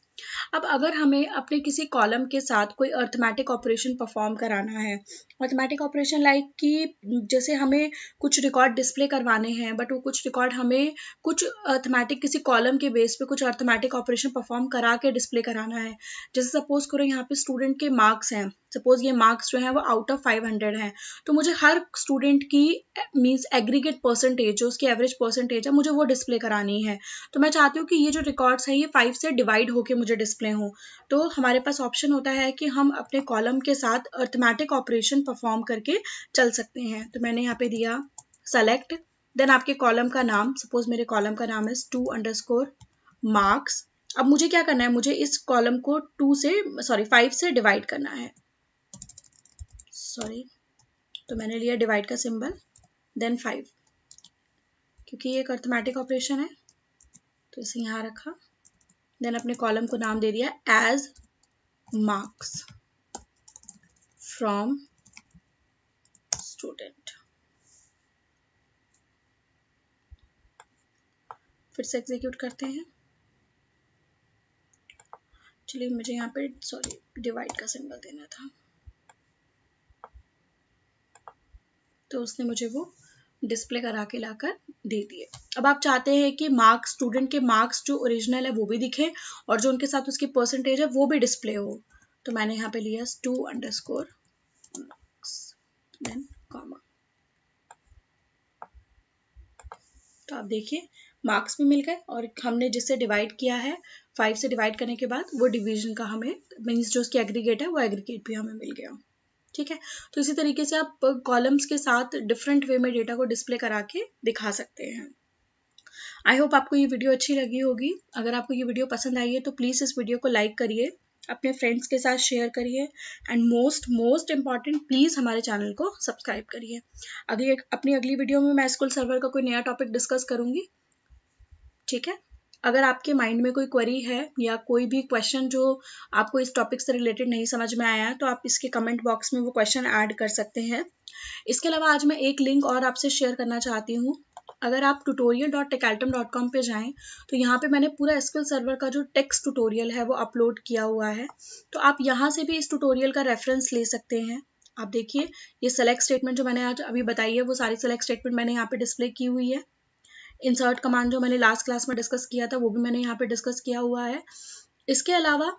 अब अगर हमें अपने किसी कॉलम के साथ कोई अर्थमेटिक ऑपरेशन परफॉर्म कराना है, अर्थमेटिक ऑपरेशन लाइक कि जैसे हमें कुछ रिकॉर्ड डिस्प्ले करवाने हैं, बट वो कुछ रिकॉर्ड हमें कुछ अर्थमेटिक किसी कॉलम के बेस पे कुछ अर्थमेटिक ऑपरेशन परफॉर्म करा के डिस्प्ले कराना है। जैसे सपोज करो यहाँ पे स्टूडेंट के मार्क्स हैं, सपोज ये मार्क्स जो है वो आउट ऑफ 500 हैं, तो मुझे हर स्टूडेंट की मीन्स एग्रीगेट परसेंटेज, जो उसकी एवरेज परसेंटेज है, मुझे वो डिस्प्ले करानी है। तो मैं चाहती हूँ कि ये जो रिकॉर्ड्स हैं ये 5 से डिवाइड होके मुझे डिस्प्ले हो। तो हमारे पास ऑप्शन होता है कि हम अपने कॉलम के साथ अर्थमेटिक ऑपरेशन परफॉर्म करके चल सकते हैं। तो मैंने यहाँ पे दिया सेलेक्ट, देन आपके कॉलम का नाम, सपोज मेरे कॉलम का नाम है stu अंडरस्कोर मार्क्स। अब मुझे क्या करना है, मुझे इस कॉलम को 5 से डिवाइड करना है, तो मैंने लिया डिवाइड का सिंबल, देन 5, क्योंकि ये एक अर्थमेटिक ऑपरेशन है तो इसे यहाँ रखा, देन अपने कॉलम को नाम दे दिया एज मार्क्स फ्रॉम स्टूडेंट। फिर से एग्जीक्यूट करते हैं। चलिए मुझे यहाँ पे डिवाइड का सिंबल देना था, तो उसने मुझे वो डिस्प्ले करा के लाकर दे दिए। अब आप चाहते हैं कि मार्क्स, स्टूडेंट के मार्क्स जो ओरिजिनल है वो भी दिखे और जो उनके साथ उसकी परसेंटेज है वो भी डिस्प्ले हो, तो मैंने यहाँ पे लिया stu underscore marks then comma. तो आप देखिए मार्क्स भी मिल गए और हमने जिससे डिवाइड किया है 5 से डिवाइड करने के बाद वो डिवीजन का हमें मीन्स जो उसकी एग्रीगेट है वो एग्रीगेट भी हमें मिल गया। ठीक है, तो इसी तरीके से आप कॉलम्स के साथ डिफरेंट वे में डेटा को डिस्प्ले करा के दिखा सकते हैं। आई होप आपको ये वीडियो अच्छी लगी होगी। अगर आपको ये वीडियो पसंद आई है तो प्लीज़ इस वीडियो को लाइक करिए, अपने फ्रेंड्स के साथ शेयर करिए एंड मोस्ट इम्पॉर्टेंट प्लीज़ हमारे चैनल को सब्सक्राइब करिए। अपनी अगली वीडियो में मैं एसक्यूएल सर्वर का कोई नया टॉपिक डिस्कस करूँगी। ठीक है, अगर आपके माइंड में कोई क्वेरी है या कोई भी क्वेश्चन जो आपको इस टॉपिक से रिलेटेड नहीं समझ में आया है तो आप इसके कमेंट बॉक्स में वो क्वेश्चन ऐड कर सकते हैं। इसके अलावा आज मैं एक लिंक और आपसे शेयर करना चाहती हूँ। अगर आप tutorial.techaltum.com पे जाएं तो यहाँ पे मैंने पूरा एसक्यूएल सर्वर का जो टेक्स्ट ट्यूटोरियल है वो अपलोड किया हुआ है, तो आप यहाँ से भी इस ट्यूटोरियल का रेफरेंस ले सकते हैं। आप देखिए ये सेलेक्ट स्टेटमेंट जो मैंने आज अभी बताई है वो सारी सेलेक्ट स्टेटमेंट मैंने यहाँ पे डिस्प्ले की हुई है। इंसर्ट कमांड जो मैंने लास्ट क्लास में डिस्कस किया था वो भी मैंने यहाँ पे डिस्कस किया हुआ है। इसके अलावा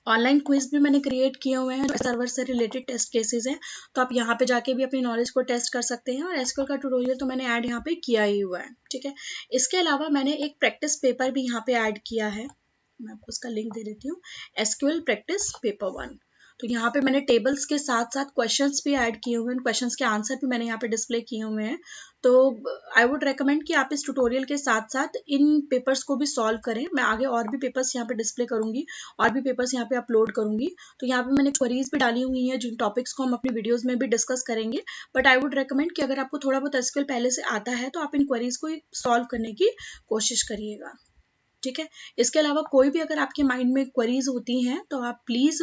ऑनलाइन क्विज भी मैंने क्रिएट किए हुए हैं जो सर्वर से रिलेटेड टेस्ट केसेस हैं, तो आप यहाँ पे जाके भी अपनी नॉलेज को टेस्ट कर सकते हैं और एसक्यूएल का ट्यूटोरियल तो मैंने ऐड यहाँ पे किया ही हुआ है। ठीक है, इसके अलावा मैंने एक प्रैक्टिस पेपर भी यहाँ पे ऐड किया है, मैं आपको उसका लिंक दे देती हूँ, एसक्यूएल प्रैक्टिस पेपर 1। तो यहाँ पे मैंने टेबल्स के साथ साथ क्वेश्चंस भी ऐड किए हुए हैं, क्वेश्चंस के आंसर भी मैंने यहाँ पे डिस्प्ले किए हुए हैं। तो आई वुड रेकमेंड कि आप इस ट्यूटोरियल के साथ साथ इन पेपर्स को भी सॉल्व करें। मैं आगे और भी पेपर्स यहाँ पे डिस्प्ले करूंगी, और भी पेपर्स यहाँ पे अपलोड करूंगी। तो यहाँ पे मैंने क्वेरीज भी डाली हुई हैं जिन टॉपिक्स को हम अपनी वीडियोज में भी डिस्कस करेंगे। बट आई वुड रेकमेंड कि अगर आपको थोड़ा बहुत एसक्यूएल पहले से आता है तो आप इन क्वेरीज को सॉल्व करने की कोशिश करिएगा, ठीक है। इसके अलावा कोई भी अगर आपके माइंड में क्वेरीज होती हैं तो आप प्लीज़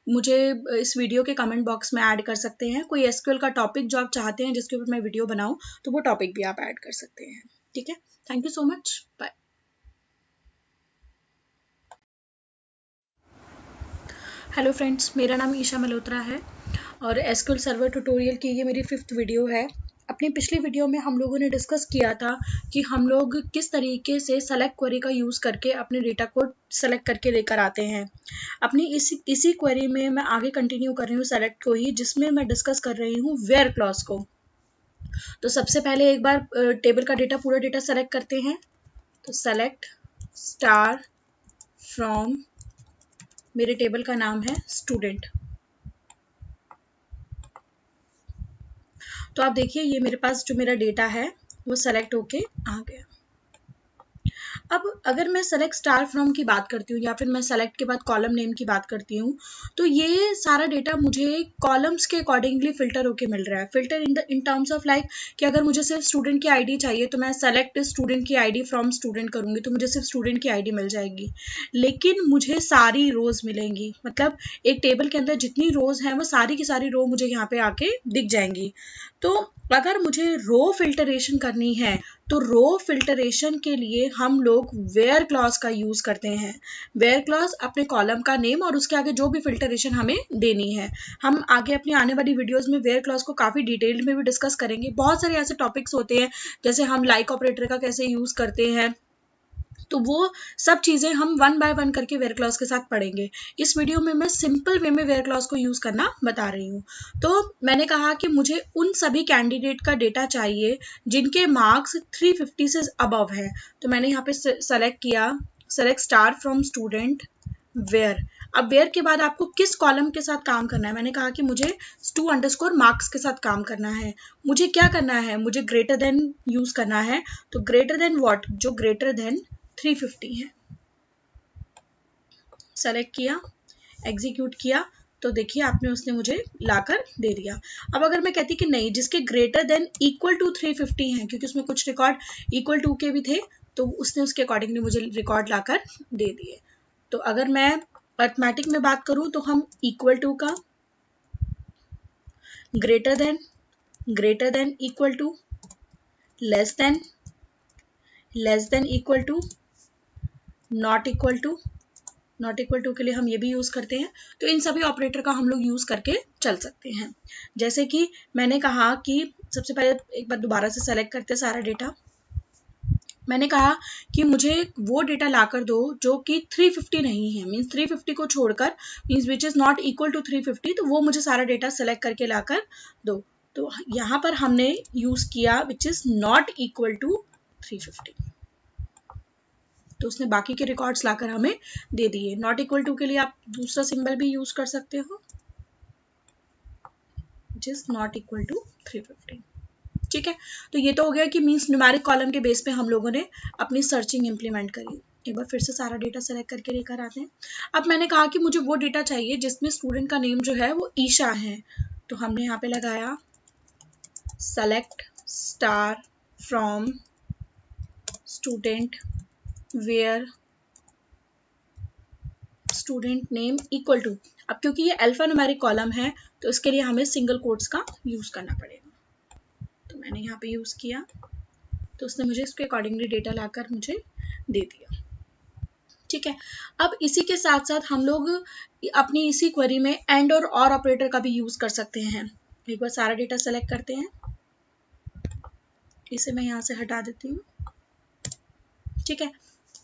मुझे इस वीडियो के कमेंट बॉक्स में ऐड कर सकते हैं। कोई एसक्यूएल का टॉपिक जो आप चाहते हैं जिसके ऊपर मैं वीडियो बनाऊं तो वो टॉपिक भी आप ऐड कर सकते हैं, ठीक है। Thank you so much, bye. Hello friends, मेरा नाम ईशा मल्होत्रा है और एसक्यूएल सर्वर ट्यूटोरियल की ये मेरी 5th वीडियो है। अपनी पिछली वीडियो में हम लोगों ने डिस्कस किया था कि हम लोग किस तरीके से सेलेक्ट क्वेरी का यूज़ करके अपने डेटा को सेलेक्ट करके लेकर आते हैं। अपनी इसी क्वेरी में मैं आगे कंटिन्यू कर रही हूँ सेलेक्ट को ही, जिसमें मैं डिस्कस कर रही हूँ वेयर क्लॉज को। तो सबसे पहले एक बार टेबल का डेटा, पूरा डेटा सेलेक्ट करते हैं। तो सेलेक्ट स्टार फ्रॉम, मेरे टेबल का नाम है स्टूडेंट। तो आप देखिए ये मेरे पास जो मेरा डेटा है वो सेलेक्ट होके आ गया। अब अगर मैं सेलेक्ट स्टार फ्रॉम की बात करती हूँ या फिर मैं सेलेक्ट के बाद कॉलम नेम की बात करती हूँ, तो ये सारा डेटा मुझे कॉलम्स के अकॉर्डिंगली फिल्टर होके मिल रहा है। Filter in terms of like कि अगर मुझे सिर्फ स्टूडेंट की आईडी चाहिए तो मैं सेलेक्ट स्टूडेंट की आईडी फ्रॉम स्टूडेंट करूँगी तो मुझे सिर्फ स्टूडेंट की आईडी मिल जाएगी। लेकिन मुझे सारी रोज मिलेंगी, मतलब एक टेबल के अंदर जितनी रोज हैं वो सारी की सारी रो मुझे यहाँ पे आके दिख जाएंगी। तो अगर मुझे रो फिल्टरेशन करनी है तो रो फिल्टरेशन के लिए हम लोग वेयर क्लॉज का यूज करते हैं। वेयर क्लॉज अपने कॉलम का नेम और उसके आगे जो भी फिल्टरेशन हमें देनी है, हम आगे अपनी आने वाली वीडियोस में वेयर क्लॉज को काफी डिटेल में भी डिस्कस करेंगे। बहुत सारे ऐसे टॉपिक्स होते हैं जैसे हम लाइक ऑपरेटर का कैसे यूज करते हैं, तो वो सब चीजें हम वन बाय वन करके वेयर क्लॉज के साथ पढ़ेंगे। इस वीडियो में मैं सिंपल वे में वेयर क्लॉज को यूज करना बता रही हूँ। तो मैंने कहा कि मुझे उन सभी कैंडिडेट का डेटा चाहिए जिनके मार्क्स 350 से अबव है। तो मैंने यहाँ पे सेलेक्ट किया, select star from student where. अब वेयर के बाद आपको किस कॉलम के साथ काम करना है, मैंने कहा कि मुझे stu_marks के साथ काम करना है। मुझे क्या करना है, मुझे ग्रेटर देन यूज करना है। तो ग्रेटर देन व्हाट, जो ग्रेटर देन 350 है। सेलेक्ट किया, एग्जीक्यूट किया, तो देखिए आपने उसने मुझे लाकर दे दिया। अब अगर मैं कहती कि नहीं, जिसके ग्रेटर देन इक्वल टू 350 है, क्योंकि उसमें कुछ रिकॉर्ड इक्वल टू के भी थे, तो उसने उसके अकॉर्डिंगली मुझे रिकॉर्ड लाकर दे दिए। तो अगर मैं अर्थमेटिक में बात करूं तो हम इक्वल टू का, greater than equal to, less than equal to, not equal to के लिए हम ये भी यूज करते हैं। तो इन सभी ऑपरेटर का हम लोग यूज करके चल सकते हैं। जैसे कि मैंने कहा कि सबसे पहले एक बार दोबारा से सेलेक्ट करते हैं सारा डेटा। मैंने कहा कि मुझे वो डेटा लाकर दो जो कि 350 नहीं है, मीन्स 350 को छोड़कर, means which is not equal to 350, तो वो मुझे सारा डेटा सेलेक्ट करके लाकर दो। तो यहाँ पर हमने यूज किया which is not equal to 350, तो उसने बाकी के रिकॉर्ड्स लाकर हमें दे दिए। नॉट इक्वल टू के लिए आप दूसरा सिंबल भी यूज कर सकते हो, जिस नॉट इक्वल टू 350, ठीक है। तो ये तो हो गया कि मीन्स न्यूमेरिक कॉलम के बेस पे हम लोगों ने अपनी सर्चिंग इंप्लीमेंट करी। एक बार फिर से सारा डेटा सेलेक्ट करके लेकर आते हैं। अब मैंने कहा कि मुझे वो डेटा चाहिए जिसमें स्टूडेंट का नेम जो है वो ईशा है। तो हमने यहाँ पे लगाया select star from student where student name equal to. अब क्योंकि ये अल्फा न्यूमेरिक कॉलम है तो इसके लिए हमें सिंगल कोट्स का यूज करना पड़ेगा। तो मैंने यहाँ पे यूज किया, तो उसने मुझे इसके अकॉर्डिंगली डेटा लाकर मुझे दे दिया, ठीक है। अब इसी के साथ साथ हम लोग अपनी इसी क्वेरी में एंड और ऑपरेटर का भी यूज कर सकते हैं। एक बार सारा डेटा सेलेक्ट करते हैं, इसे मैं यहाँ से हटा देती हूँ, ठीक है।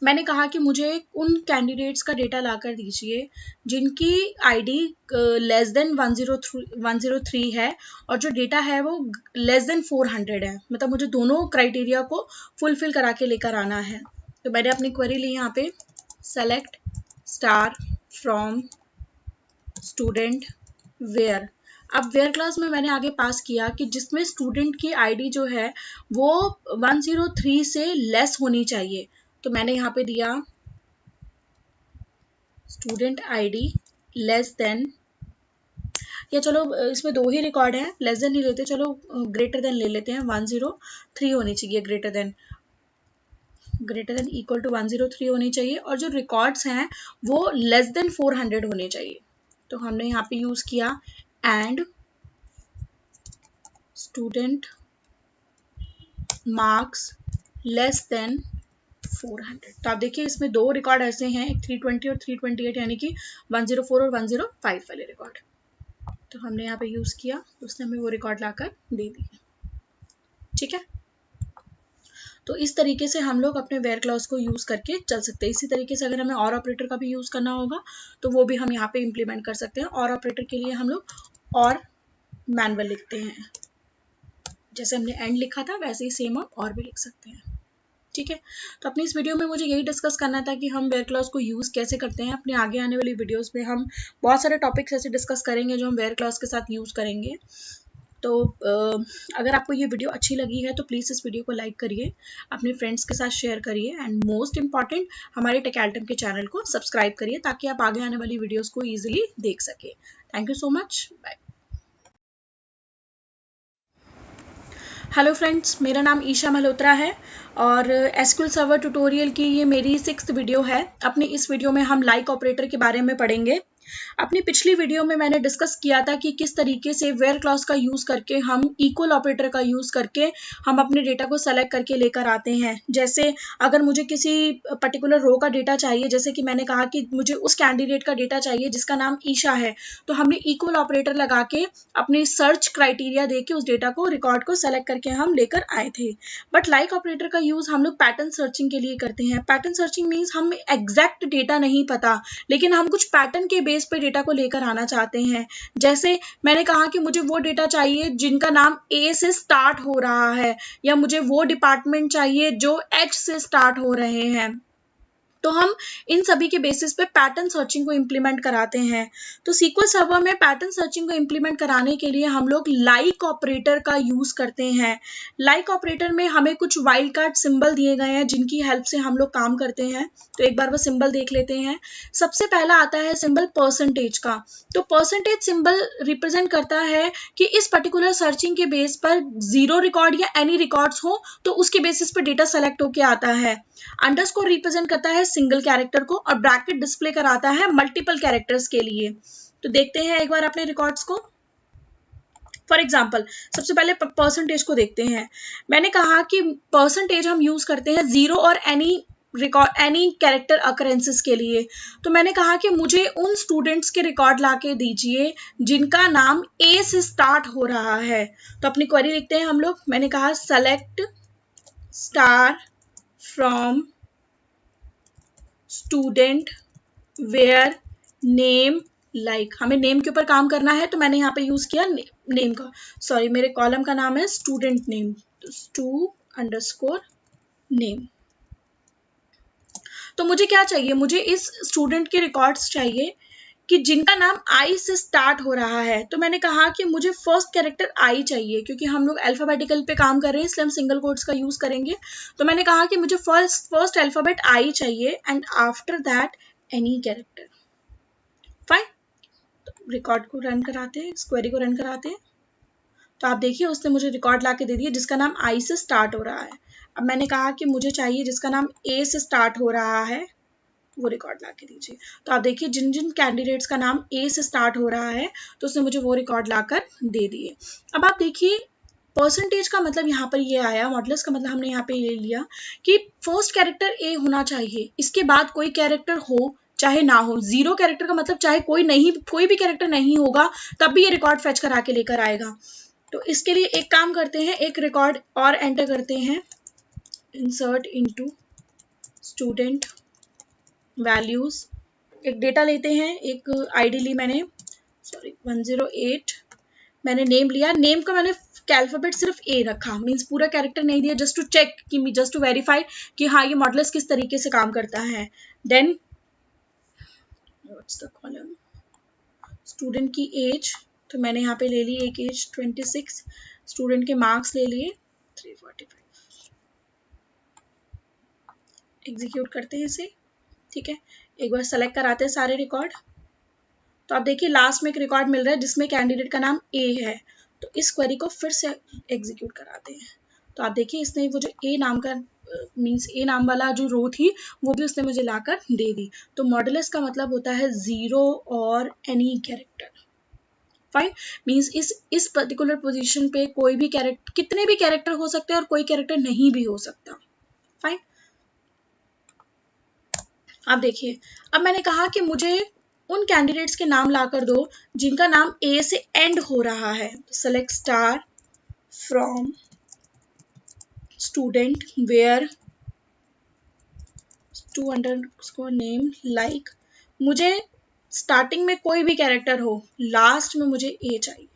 मैंने कहा कि मुझे उन कैंडिडेट्स का डेटा लाकर दीजिए जिनकी आईडी लेस देन 103 है और जो डेटा है वो लेस देन 400 है, मतलब मुझे दोनों क्राइटेरिया को फुलफिल करा के लेकर आना है। तो मैंने अपनी क्वेरी ली यहाँ पे, select star from student where. अब वेयर क्लास में मैंने आगे पास किया कि जिसमें स्टूडेंट की आईडी जो है वो 103 से लेस होनी चाहिए। तो मैंने यहाँ पे दिया स्टूडेंट आईडी लेस देन, या चलो इसमें दो ही रिकॉर्ड है, लेस देन नहीं लेते, चलो ग्रेटर देन ले लेते हैं। 103 होनी चाहिए, ग्रेटर देन इक्वल टू 103 होनी चाहिए, और जो रिकॉर्ड्स हैं वो लेस देन 400 होने चाहिए। तो हमने यहाँ पे यूज किया and student marks less than 400। तो आप देखिए इसमें दो रिकॉर्ड ऐसे हैं, एक 320 और 328, यानी कि 104 और 105 वाले रिकॉर्ड। तो हमने यहाँ पे यूज किया, उसने हमें वो रिकॉर्ड लाकर दे दिए। ठीक है, तो इस तरीके से हम लोग अपने वेयर क्लॉज को यूज करके चल सकते हैं। इसी तरीके से अगर हमें और ऑपरेटर का भी यूज करना होगा तो वो भी हम यहाँ पे इम्प्लीमेंट कर सकते हैं। और ऑपरेटर के लिए हम लोग और मैनुअल लिखते हैं, जैसे हमने एंड लिखा था वैसे ही सेम हम और भी लिख सकते हैं। ठीक है, तो अपनी इस वीडियो में मुझे यही डिस्कस करना था कि हम वेयर क्लॉज को यूज कैसे करते हैं। अपने आगे आने वाली वीडियोस में हम बहुत सारे टॉपिक्स ऐसे डिस्कस करेंगे जो हम वेयर क्लॉज के साथ यूज करेंगे। तो अगर आपको ये वीडियो अच्छी लगी है तो प्लीज़ इस वीडियो को लाइक करिए, अपने फ्रेंड्स के साथ शेयर करिए, एंड मोस्ट इम्पॉर्टेंट हमारे टेकैल्टम के चैनल को सब्सक्राइब करिए ताकि आप आगे आने वाली वीडियोस को ईजिली देख सके। Thank you so much, bye. Hello friends, मेरा नाम ईशा मल्होत्रा है और एसक्यूएल सर्वर ट्यूटोरियल की ये मेरी 6th वीडियो है। अपनी इस वीडियो में हम लाइक ऑपरेटर के बारे में पढ़ेंगे। अपनी पिछली वीडियो में मैंने डिस्कस किया था कि किस तरीके से वेयर क्लॉज का यूज करके हम इक्वल ऑपरेटर का यूज करके हम अपने डेटा को सेलेक्ट करके लेकर आते हैं। जैसे अगर मुझे किसी पर्टिकुलर रो का डेटा चाहिए, जैसे कि मैंने कहा कि मुझे उस कैंडिडेट का डेटा चाहिए जिसका नाम ईशा है, तो हमने इक्वल ऑपरेटर लगा के अपनी सर्च क्राइटेरिया दे के उस डेटा को रिकॉर्ड को सेलेक्ट करके हम लेकर आए थे। बट लाइक ऑपरेटर का यूज हम लोग पैटर्न सर्चिंग के लिए करते हैं। पैटर्न सर्चिंग मीन्स हम एग्जैक्ट डेटा नहीं पता, लेकिन हम कुछ पैटर्न के बेस पे डेटा को लेकर आना चाहते हैं। जैसे मैंने कहा कि मुझे वो डेटा चाहिए जिनका नाम ए से स्टार्ट हो रहा है, या मुझे वो डिपार्टमेंट चाहिए जो एच से स्टार्ट हो रहे हैं। तो हम इन सभी के बेसिस पे पैटर्न सर्चिंग को इम्प्लीमेंट कराते हैं। तो SQL सर्वर में पैटर्न सर्चिंग को इम्प्लीमेंट कराने के लिए हम लोग लाइक ऑपरेटर का यूज करते हैं। लाइक ऑपरेटर में हमें कुछ वाइल्ड कार्ड सिंबल दिए गए हैं जिनकी हेल्प से हम लोग काम करते हैं। तो एक बार वो सिंबल देख लेते हैं। सबसे पहला आता है सिंबल परसेंटेज का। तो परसेंटेज सिंबल रिप्रेजेंट करता है कि इस पर्टिकुलर सर्चिंग के बेस पर 0 रिकॉर्ड या एनी रिकॉर्ड्स हो तो उसके बेसिस पर डेटा सेलेक्ट होके आता है। अंडरस्कोर रिप्रेजेंट करता है सिंगल कैरेक्टर को, और ब्रैकेट डिस्प्ले कराता है मल्टीपल कैरेक्टर्स के लिए। तो देखते हैं एक बार अपने रिकॉर्ड्स को। फॉर एग्जाम्पल सबसे पहले परसेंटेज को देखते हैं। मैंने कहा कि परसेंटेज हम यूज करते हैं 0 और एनी कैरेक्टर अकरेंसेस के लिए। तो मैंने कहा कि मुझे उन स्टूडेंट्स के रिकॉर्ड लाके दीजिए जिनका नाम ए से स्टार्ट हो रहा है। तो अपनी क्वेरी लिखते हैं हम लोग। मैंने कहा select star from student where name like. हमें नेम के ऊपर काम करना है, तो मैंने यहाँ पे यूज किया नेम का। सॉरी, मेरे कॉलम का नाम है स्टूडेंट नेम, तो stu_name। तो मुझे क्या चाहिए, मुझे इस स्टूडेंट के रिकॉर्ड्स चाहिए कि जिनका नाम आई से स्टार्ट हो रहा है। तो मैंने कहा कि मुझे फर्स्ट कैरेक्टर आई चाहिए, क्योंकि हम लोग अल्फाबेटिकल पे काम कर रहे हैं इसलिए हम सिंगल कोट्स का यूज करेंगे। तो मैंने कहा कि मुझे फर्स्ट अल्फाबेट आई चाहिए and after that any character. Fine, तो रिकॉर्ड को रन कराते हैं, क्वेरी को रन कराते हैं। तो आप देखिए उसने मुझे रिकॉर्ड ला के दे दिया जिसका नाम आई से स्टार्ट हो रहा है। अब मैंने कहा कि मुझे चाहिए जिसका नाम ए से स्टार्ट हो रहा है, वो रिकॉर्ड ला के दीजिए। तो आप देखिए जिन जिन कैंडिडेट्स का नाम ए से स्टार्ट हो रहा है तो उसने मुझे वो रिकॉर्ड लाकर दे दिए। अब आप देखिए परसेंटेज का मतलब यहाँ पर ये आया, मॉडुलस का मतलब हमने यहाँ पे ले लिया कि फर्स्ट कैरेक्टर ए होना चाहिए, इसके बाद कोई कैरेक्टर हो चाहे ना हो। 0 कैरेक्टर का मतलब चाहे कोई भी कैरेक्टर नहीं होगा तब भी ये रिकॉर्ड फेच करा के लेकर आएगा। तो इसके लिए एक काम करते हैं, एक रिकॉर्ड और एंटर करते हैं, इंसर्ट इनटू स्टूडेंट वैल्यूज। एक डेटा लेते हैं, एक आईडी ली मैंने, सॉरी 108। मैंने नेम लिया, नेम का मैंने अल्फाबेट सिर्फ ए रखा, मींस पूरा कैरेक्टर नहीं दिया, जस्ट टू चेक कि जस्ट टू वेरीफाई कि हाँ ये मॉडुलस किस तरीके से काम करता है। Then what's the column, student की एज, तो मैंने यहाँ पे ले ली एक एज 26, स्टूडेंट के मार्क्स ले लिए 345। एग्जीक्यूट करते हैं इसे, ठीक है। एक बार सेलेक्ट कराते हैं सारे रिकॉर्ड। तो आप देखिए लास्ट में एक रिकॉर्ड मिल रहा है जिसमें कैंडिडेट का नाम ए है, तो इस क्वेरी को फिर से एग्जीक्यूट कराते हैं। तो आप देखिए इसने वो जो ए नाम का मीन्स ए नाम वाला जो रो थी वो भी उसने मुझे लाकर दे दी। तो मॉडुलस का मतलब होता है जीरो और एनी कैरेक्टर। फाइन, मीन्स इस पर्टिकुलर पोजीशन पे कोई भी कैरेक्टर, कितने भी कैरेक्टर हो सकते हैं और कोई कैरेक्टर नहीं भी हो सकता। फाइन, अब देखिए अब मैंने कहा कि मुझे उन कैंडिडेट्स के नाम लाकर दो जिनका नाम ए से एंड हो रहा है। Select star from student where to underscore name like, मुझे स्टार्टिंग में कोई भी कैरेक्टर हो, लास्ट में मुझे ए चाहिए।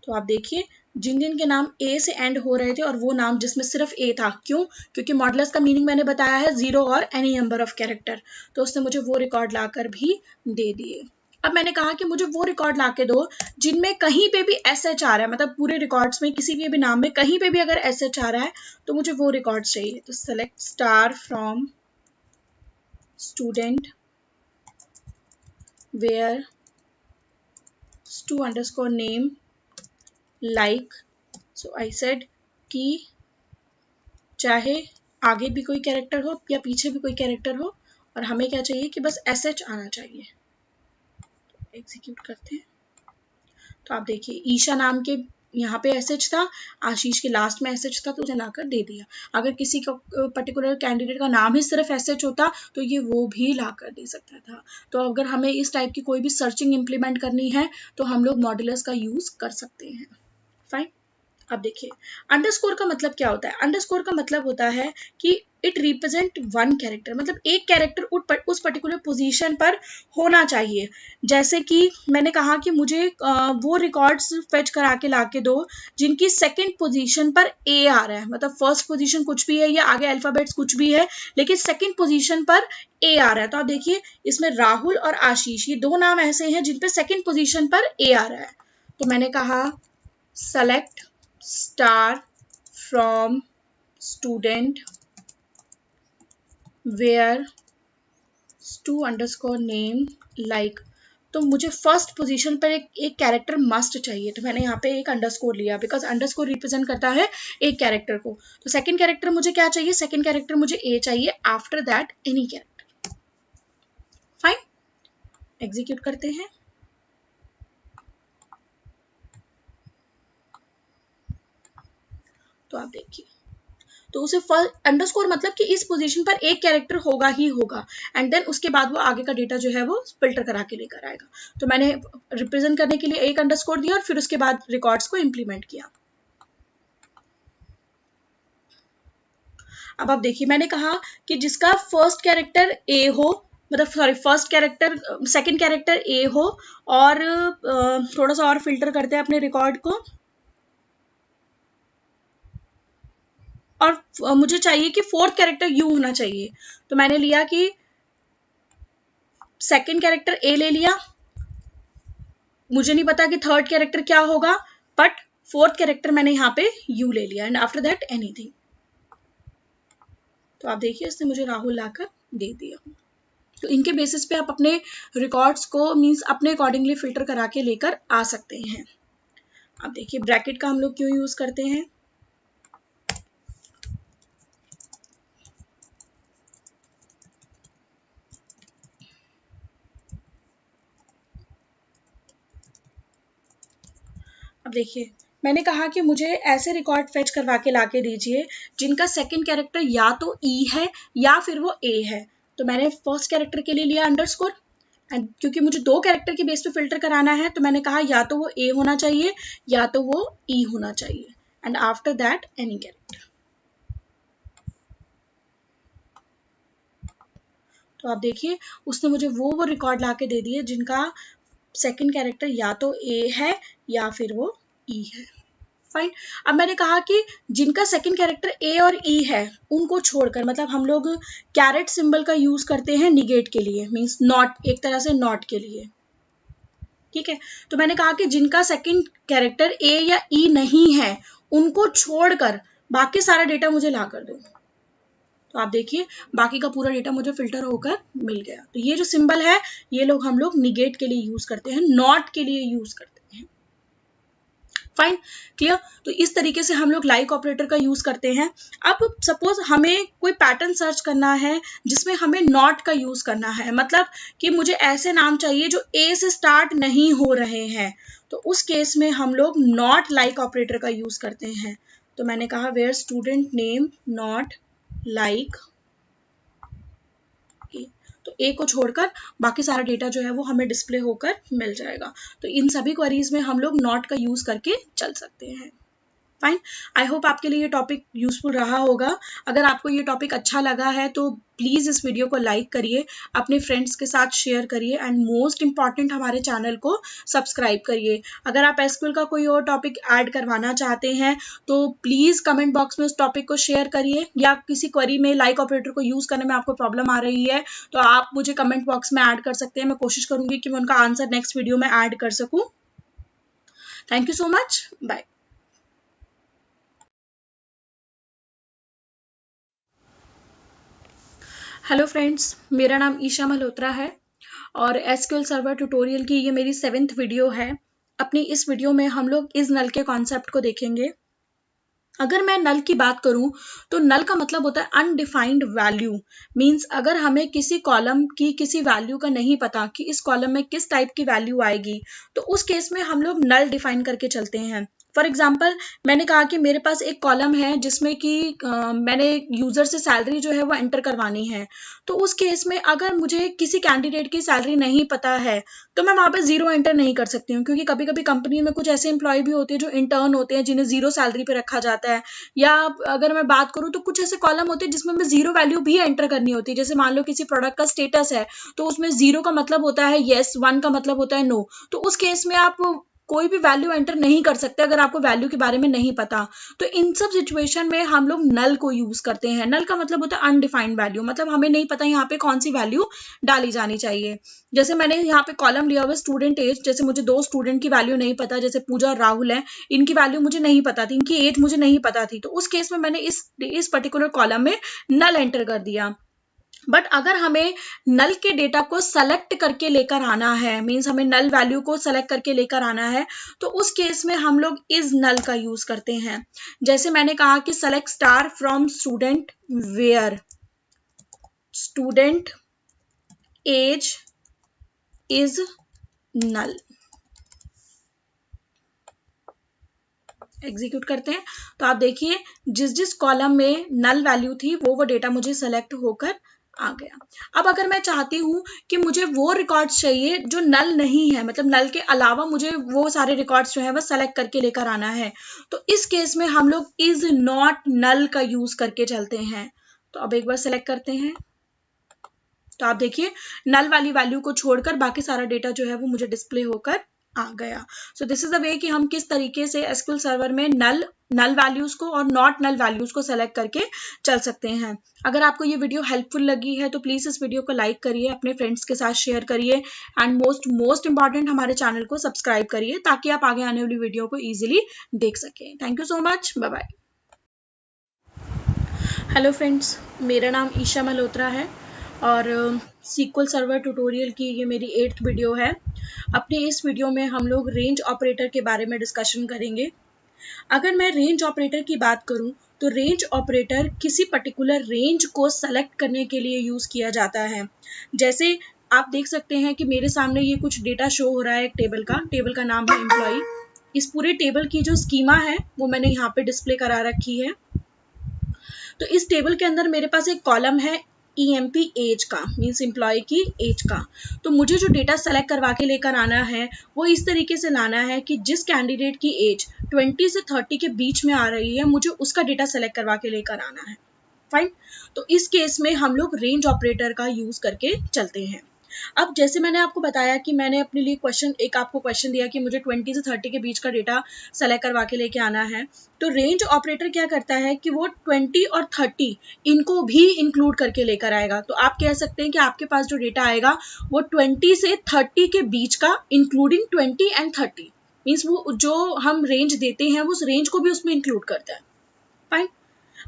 तो आप देखिए जिन जिन के नाम ए से एंड हो रहे थे और वो नाम जिसमें सिर्फ ए था, क्यों? क्योंकि मॉडुलस का मीनिंग मैंने बताया है जीरो और एनी नंबर ऑफ कैरेक्टर, तो उसने मुझे वो रिकॉर्ड लाकर भी दे दिए। अब मैंने कहा कि मुझे वो रिकॉर्ड लाके दो जिनमें कहीं पे भी SH आ रहा है, मतलब पूरे रिकॉर्ड्स में किसी भी नाम में कहीं पे भी अगर SH आ रहा है तो मुझे वो रिकॉर्ड चाहिए। तो select star from student where to underscore name like, so I said कि चाहे आगे भी कोई कैरेक्टर हो या पीछे भी कोई कैरेक्टर हो और हमें क्या चाहिए कि बस SH आना चाहिए। तो एग्जीक्यूट करते हैं। तो आप देखिए ईशा नाम के यहाँ पे SH था, आशीष के लास्ट में SH था, तो उसे लाकर दे दिया। अगर किसी का पर्टिकुलर कैंडिडेट का नाम ही सिर्फ SH होता तो ये वो भी लाकर दे सकता था। तो अगर हमें इस टाइप की कोई भी सर्चिंग इंप्लीमेंट करनी है तो हम लोग मॉडुलस का यूज कर सकते हैं। फाइन, अब देखिए अंडरस्कोर का मतलब क्या होता है? अंडरस्कोर का मतलब होता है कि इट रिप्रेजेंट वन कैरेक्टर, मतलब एक कैरेक्टर उस पर्टिकुलर पोजीशन पर होना चाहिए। जैसे कि मैंने कहा कि मुझे वो रिकॉर्ड्स फेच करा के ला के दो जिनकी सेकंड पोजीशन पर ए आ रहा है, मतलब फर्स्ट पोजीशन कुछ भी है या आगे अल्फाबेट्स कुछ भी है लेकिन सेकंड पोजीशन पर ए आ रहा है। तो आप देखिए इसमें राहुल और आशीष ये दो नाम ऐसे हैं जिन पे सेकंड पोजीशन पर ए आ रहा है। तो मैंने कहा select star from student where to underscore name like, तो मुझे फर्स्ट पोजीशन पर एक कैरेक्टर मस्ट चाहिए, तो मैंने यहाँ पे एक अंडरस्कोर लिया बिकॉज अंडरस्कोर रिप्रेजेंट करता है एक कैरेक्टर को। तो सेकंड कैरेक्टर मुझे क्या चाहिए? सेकंड कैरेक्टर मुझे ए चाहिए, after that any character. Fine, execute करते हैं। तो आप देखिए तो उसे अंडरस्कोर मतलब कि इस पोजीशन पर एक कैरेक्टर होगा ही होगा एंड देन उसके बाद वो आगे का डेटा जो है वो फिल्टर करा के लेकर आएगा। तो मैंने रिप्रेजेंट करने के लिए एक अंडरस्कोर दिया और फिर उसके बाद रिकॉर्ड्स को इंप्लीमेंट किया। अब आप देखिए मैंने कहा कि जिसका फर्स्ट कैरेक्टर ए हो, मतलब sorry first character second character A हो, और थोड़ा सा और फिल्टर करते हैं अपने रिकॉर्ड को, और मुझे चाहिए कि फोर्थ कैरेक्टर यू होना चाहिए। तो मैंने लिया कि सेकंड कैरेक्टर ए ले लिया, मुझे नहीं पता कि थर्ड कैरेक्टर क्या होगा, बट फोर्थ कैरेक्टर मैंने यहाँ पे यू ले लिया एंड आफ्टर दैट एनीथिंग। तो आप देखिए इसने मुझे राहुल लाकर दे दिया। तो इनके बेसिस पे आप अपने रिकॉर्ड्स को मींस अपने अकॉर्डिंगली फिल्टर करा के लेकर आ सकते हैं। अब देखिए ब्रैकेट का हम लोग क्यों यूज करते हैं? अब देखिए मैंने कहा कि मुझे ऐसे रिकॉर्ड फेच करवा के लाके दीजिए जिनका सेकंड कैरेक्टर या तो ई है या फिर वो ए है। तो मैंने फर्स्ट कैरेक्टर के लिए लिया अंडरस्कोर एंड क्योंकि मुझे दो कैरेक्टर के बेस पे फिल्टर कराना है तो मैंने कहा या तो वो ए होना चाहिए या तो वो ई होना चाहिए and after that any character. तो आप देखिए उसने मुझे वो रिकॉर्ड लाके दे दिए जिनका सेकंड कैरेक्टर या तो ए है या फिर वो ई है। फाइन। अब मैंने कहा कि जिनका सेकंड कैरेक्टर ए और ई है उनको छोड़कर, मतलब हम लोग कैरेट सिंबल का यूज करते हैं निगेट के लिए, मींस नॉट, एक तरह से नॉट के लिए, ठीक है। तो मैंने कहा कि जिनका सेकंड कैरेक्टर ए या ई नहीं है उनको छोड़कर बाकी सारा डेटा मुझे ला कर दो। तो आप देखिए बाकी का पूरा डेटा मुझे फिल्टर होकर मिल गया। तो ये जो सिंबल है ये लोग हम लोग निगेट के लिए यूज करते हैं, नॉट के लिए यूज करते हैं। Fine, clear. तो इस तरीके से हम लोग लाइक ऑपरेटर का यूज करते हैं। अब सपोज हमें कोई पैटर्न सर्च करना है जिसमें हमें नॉट का यूज करना है, मतलब कि मुझे ऐसे नाम चाहिए जो ए से स्टार्ट नहीं हो रहे हैं, तो उस केस में हम लोग नॉट लाइक ऑपरेटर का यूज करते हैं। तो मैंने कहा where student name not like, तो ए को छोड़कर बाकी सारा डेटा जो है वो हमें डिस्प्ले होकर मिल जाएगा। तो इन सभी क्वेरीज में हम लोग नॉट का यूज करके चल सकते हैं। फाइन, आई होप आपके लिए ये टॉपिक यूजफुल रहा होगा। अगर आपको ये टॉपिक अच्छा लगा है तो प्लीज़ इस वीडियो को लाइक करिए, अपने फ्रेंड्स के साथ शेयर करिए एंड मोस्ट इंपॉर्टेंट हमारे चैनल को सब्सक्राइब करिए। अगर आप एसक्यूएल का कोई और टॉपिक ऐड करवाना चाहते हैं तो प्लीज़ कमेंट बॉक्स में उस टॉपिक को शेयर करिए, या किसी क्वेरी में लाइक ऑपरेटर को यूज़ करने में आपको प्रॉब्लम आ रही है तो आप मुझे कमेंट बॉक्स में ऐड कर सकते हैं। मैं कोशिश करूँगी कि मैं उनका आंसर नेक्स्ट वीडियो में ऐड कर सकूँ। Thank you so much, bye. Hello friends, मेरा नाम ईशा मल्होत्रा है और एसक्यूएल सर्वर ट्यूटोरियल की ये मेरी 7th वीडियो है। अपनी इस वीडियो में हम लोग इस नल के कॉन्सेप्ट को देखेंगे। अगर मैं नल की बात करूं तो नल का मतलब होता है अनडिफाइंड वैल्यू, मींस अगर हमें किसी कॉलम की किसी वैल्यू का नहीं पता कि इस कॉलम में किस टाइप की वैल्यू आएगी तो उस केस में हम लोग नल डिफाइन करके चलते हैं। फॉर एग्जाम्पल मैंने कहा कि मेरे पास एक कॉलम है जिसमें कि मैंने यूजर से सैलरी जो है वो एंटर करवानी है, तो उस केस में अगर मुझे किसी कैंडिडेट की सैलरी नहीं पता है तो मैं वहां पे जीरो एंटर नहीं कर सकती हूँ, क्योंकि कभी कभी कंपनी में कुछ ऐसे एम्प्लॉय भी होते हैं जो इंटर्न होते हैं जिन्हें जीरो सैलरी पे रखा जाता है, या अगर मैं बात करूँ तो कुछ ऐसे कॉलम होते हैं जिसमें मैं जीरो वैल्यू भी एंटर करनी होती है। जैसे मान लो किसी प्रोडक्ट का स्टेटस है तो उसमें जीरो का मतलब होता है येस, 1 का मतलब होता है नो, तो उस केस में आप कोई भी वैल्यू एंटर नहीं कर सकते अगर आपको वैल्यू के बारे में नहीं पता। तो इन सब सिचुएशन में हम लोग नल को यूज करते हैं। नल का मतलब होता है अनडिफाइंड वैल्यू, मतलब हमें नहीं पता यहाँ पे कौन सी वैल्यू डाली जानी चाहिए। जैसे मैंने यहाँ पे कॉलम लिया हुआ स्टूडेंट एज, जैसे मुझे 2 स्टूडेंट की वैल्यू नहीं पता, जैसे पूजा और राहुल है, इनकी वैल्यू मुझे नहीं पता थी, इनकी एज मुझे नहीं पता थी, तो उस केस में मैंने इस पर्टिकुलर कॉलम में नल एंटर कर दिया। बट अगर हमें नल के डेटा को सेलेक्ट करके लेकर आना है, मींस हमें नल वैल्यू को सेलेक्ट करके लेकर आना है, तो उस केस में हम लोग इस नल का यूज करते हैं। जैसे मैंने कहा कि select star from student where student age is null. Execute करते हैं तो आप देखिए जिस जिस कॉलम में नल वैल्यू थी वो डेटा मुझे सेलेक्ट होकर आ गया। अब अगर मैं चाहती हूं कि मुझे वो रिकॉर्ड्स चाहिए जो नल नहीं है, मतलब नल के अलावा मुझे वो सारे रिकॉर्ड्स जो है वो सेलेक्ट करके लेकर आना है, तो इस केस में हम लोग इज नॉट नल का यूज करके चलते हैं। तो अब एक बार सेलेक्ट करते हैं तो आप देखिए नल वाली वैल्यू को छोड़कर बाकी सारा डेटा जो है वो मुझे डिस्प्ले होकर आ गया। सो दिस इज द वे कि हम किस तरीके से एसक्यूएल सर्वर में नल वैल्यूज को और नॉट नल वैल्यूज को सेलेक्ट करके चल सकते हैं। अगर आपको ये वीडियो हेल्पफुल लगी है तो प्लीज इस वीडियो को लाइक करिए, अपने फ्रेंड्स के साथ शेयर करिए एंड मोस्ट इंपॉर्टेंट हमारे चैनल को सब्सक्राइब करिए ताकि आप आगे आने वाली वीडियो को इजीली देख सकें। Thank you so much, bye bye. Hello friends, मेरा नाम ईशा मल्होत्रा है और SQL सर्वर ट्यूटोरियल की ये मेरी 8th वीडियो है। अपने इस वीडियो में हम लोग रेंज ऑपरेटर के बारे में डिस्कशन करेंगे। अगर मैं रेंज ऑपरेटर की बात करूं तो रेंज ऑपरेटर किसी पर्टिकुलर रेंज को सेलेक्ट करने के लिए यूज किया जाता है। जैसे आप देख सकते हैं कि मेरे सामने ये कुछ डेटा शो हो रहा है, एक टेबल का नाम है एम्प्लॉय। इस पूरे टेबल की जो स्कीमा है वो मैंने यहाँ पे डिस्प्ले करा रखी है। तो इस टेबल के अंदर मेरे पास एक कॉलम है EMP एज का, मीन्स एम्प्लॉय की एज का। तो मुझे जो डेटा सेलेक्ट करवा के लेकर आना है वो इस तरीके से लाना है कि जिस कैंडिडेट की एज 20 से 30 के बीच में आ रही है मुझे उसका डेटा सेलेक्ट करवा के लेकर आना है। फाइन, तो इस केस में हम लोग रेंज ऑपरेटर का यूज करके चलते हैं। अब जैसे मैंने आपको बताया कि मैंने अपने लिए आपको क्वेश्चन दिया कि मुझे 20 से 30 के बीच का डेटा सेलेक्ट करवा के लेके आना है, तो रेंज ऑपरेटर क्या करता है कि वो 20 और 30 इनको भी इंक्लूड करके लेकर आएगा। तो आप कह सकते हैं कि आपके पास जो डेटा आएगा वो 20 से 30 के बीच का, इंक्लूडिंग 20 एंड 30, मीन्स वो जो हम रेंज देते हैं उस रेंज को भी उसमें इंक्लूड करता है। फाइन।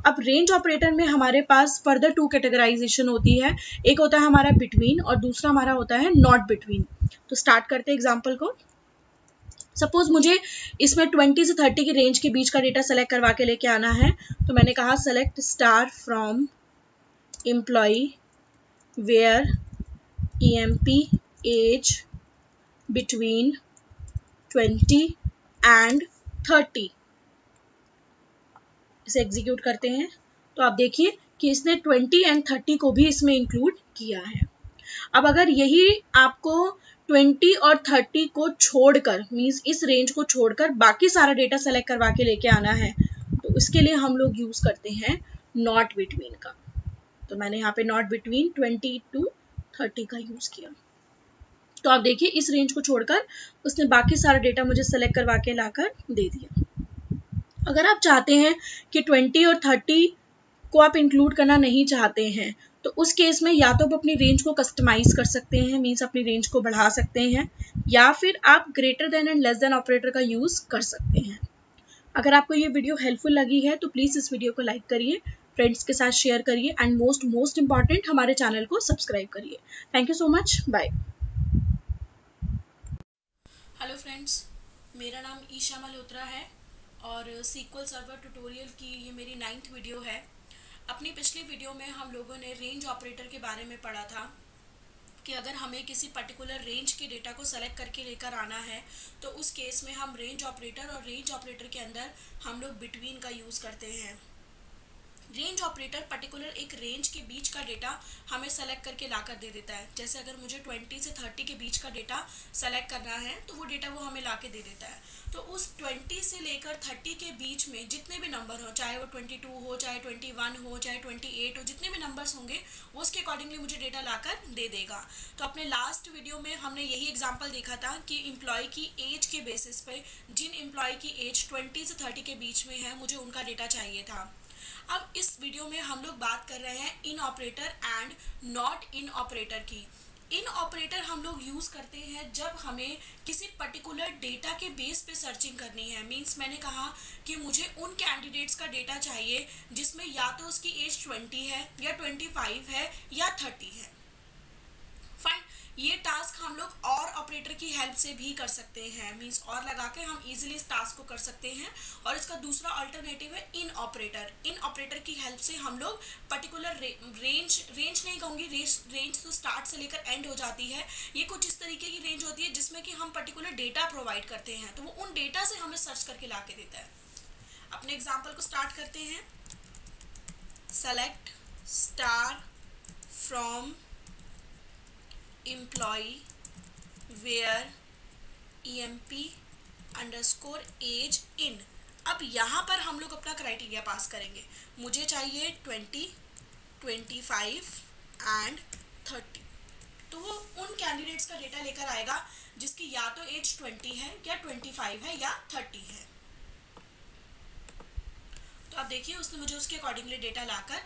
अब रेंज ऑपरेटर में हमारे पास फर्दर 2 कैटेगराइजेशन होती है, एक होता है हमारा बिटवीन और दूसरा हमारा होता है नॉट बिटवीन। तो स्टार्ट करते हैं एग्जांपल को। सपोज मुझे इसमें 20 से 30 की रेंज के बीच का डेटा सेलेक्ट करवा के लेके आना है, तो मैंने कहा select star from employee where EMP age between 20 and 30। इसे एग्जीक्यूट करते हैं तो आप देखिए कि इसने 20 एंड 30 को भी इसमें इंक्लूड किया है। अब अगर यही आपको 20 और 30 को छोड़कर, मीन्स इस रेंज को छोड़कर बाकी सारा डेटा सेलेक्ट करवा के लेके आना है, तो इसके लिए हम लोग यूज करते हैं नॉट बिटवीन का। तो मैंने यहाँ पे नॉट बिटवीन 20 to 30 का यूज किया। तो आप देखिए इस रेंज को छोड़कर उसने बाकी सारा डेटा मुझे सेलेक्ट करवा के लाकर दे दिया। अगर आप चाहते हैं कि 20 और 30 को आप इंक्लूड करना नहीं चाहते हैं, तो उस केस में या तो आप अपनी रेंज को कस्टमाइज कर सकते हैं, मीन्स अपनी रेंज को बढ़ा सकते हैं, या फिर आप greater than and less than operator का यूज कर सकते हैं। अगर आपको ये वीडियो हेल्पफुल लगी है तो प्लीज इस वीडियो को लाइक करिए, फ्रेंड्स के साथ शेयर करिए एंड मोस्ट इंपॉर्टेंट हमारे चैनल को सब्सक्राइब करिए। Thank you so much, bye. Hello friends, मेरा नाम ईशा मल्होत्रा है और सीक्वल सर्वर ट्यूटोरियल की ये मेरी 9th वीडियो है। अपनी पिछली वीडियो में हम लोगों ने रेंज ऑपरेटर के बारे में पढ़ा था कि अगर हमें किसी पर्टिकुलर रेंज के डेटा को सेलेक्ट करके लेकर आना है तो उस केस में हम रेंज ऑपरेटर, और रेंज ऑपरेटर के अंदर हम लोग बिटवीन का यूज़ करते हैं। रेंज ऑपरेटर पर्टिकुलर एक रेंज के बीच का डेटा हमें सेलेक्ट करके लाकर दे देता है। जैसे अगर मुझे 20 से 30 के बीच का डेटा सेलेक्ट करना है तो वो डेटा वो हमें लाके दे देता है। तो उस 20 से लेकर 30 के बीच में जितने भी नंबर हो, चाहे वो 22 हो, चाहे 21 हो, चाहे 28 हो, जितने भी नंबर्स होंगे वो उसके अकॉर्डिंगली मुझे डेटा लाकर दे देगा। तो अपने लास्ट वीडियो में हमने यही एग्जाम्पल देखा था कि एम्प्लॉय की एज के बेसिस पे जिन एम्प्लॉय की एज 20 से 30 के बीच में है मुझे उनका डेटा चाहिए था। अब इस वीडियो में हम लोग बात कर रहे हैं in operator and not in operator की। इन ऑपरेटर हम लोग यूज करते हैं जब हमें किसी पर्टिकुलर डेटा के बेस पे सर्चिंग करनी है। मींस मैंने कहा कि मुझे उन कैंडिडेट्स का डेटा चाहिए जिसमें या तो उसकी एज 20 है या 25 है या 30 है। फाइन, ये टास्क हम लोग और ऑपरेटर की हेल्प से भी कर सकते हैं, मींस और लगा के हम इजीली इस टास्क को कर सकते हैं। और इसका दूसरा अल्टरनेटिव है इन ऑपरेटर। इन ऑपरेटर की हेल्प से हम लोग पर्टिकुलर रेंज नहीं कहूँगी, रेंज तो स्टार्ट से लेकर एंड हो जाती है। ये कुछ इस तरीके की रेंज होती है जिसमें कि हम पर्टिकुलर डेटा प्रोवाइड करते हैं, तो वो उन डेटा से हमें सर्च करके ला के देता है। अपने एग्जाम्पल को स्टार्ट करते हैं। Select star from employee where EMP underscore age in. अब यहाँ पर हम लोग अपना क्राइटेरिया पास करेंगे। मुझे चाहिए 20, 25 एंड 30। तो वो उन कैंडिडेट्स का डेटा लेकर आएगा जिसकी या तो एज 20 है या 25 है या 30 है। तो आप देखिए उसने मुझे उसके अकॉर्डिंगली डेटा लाकर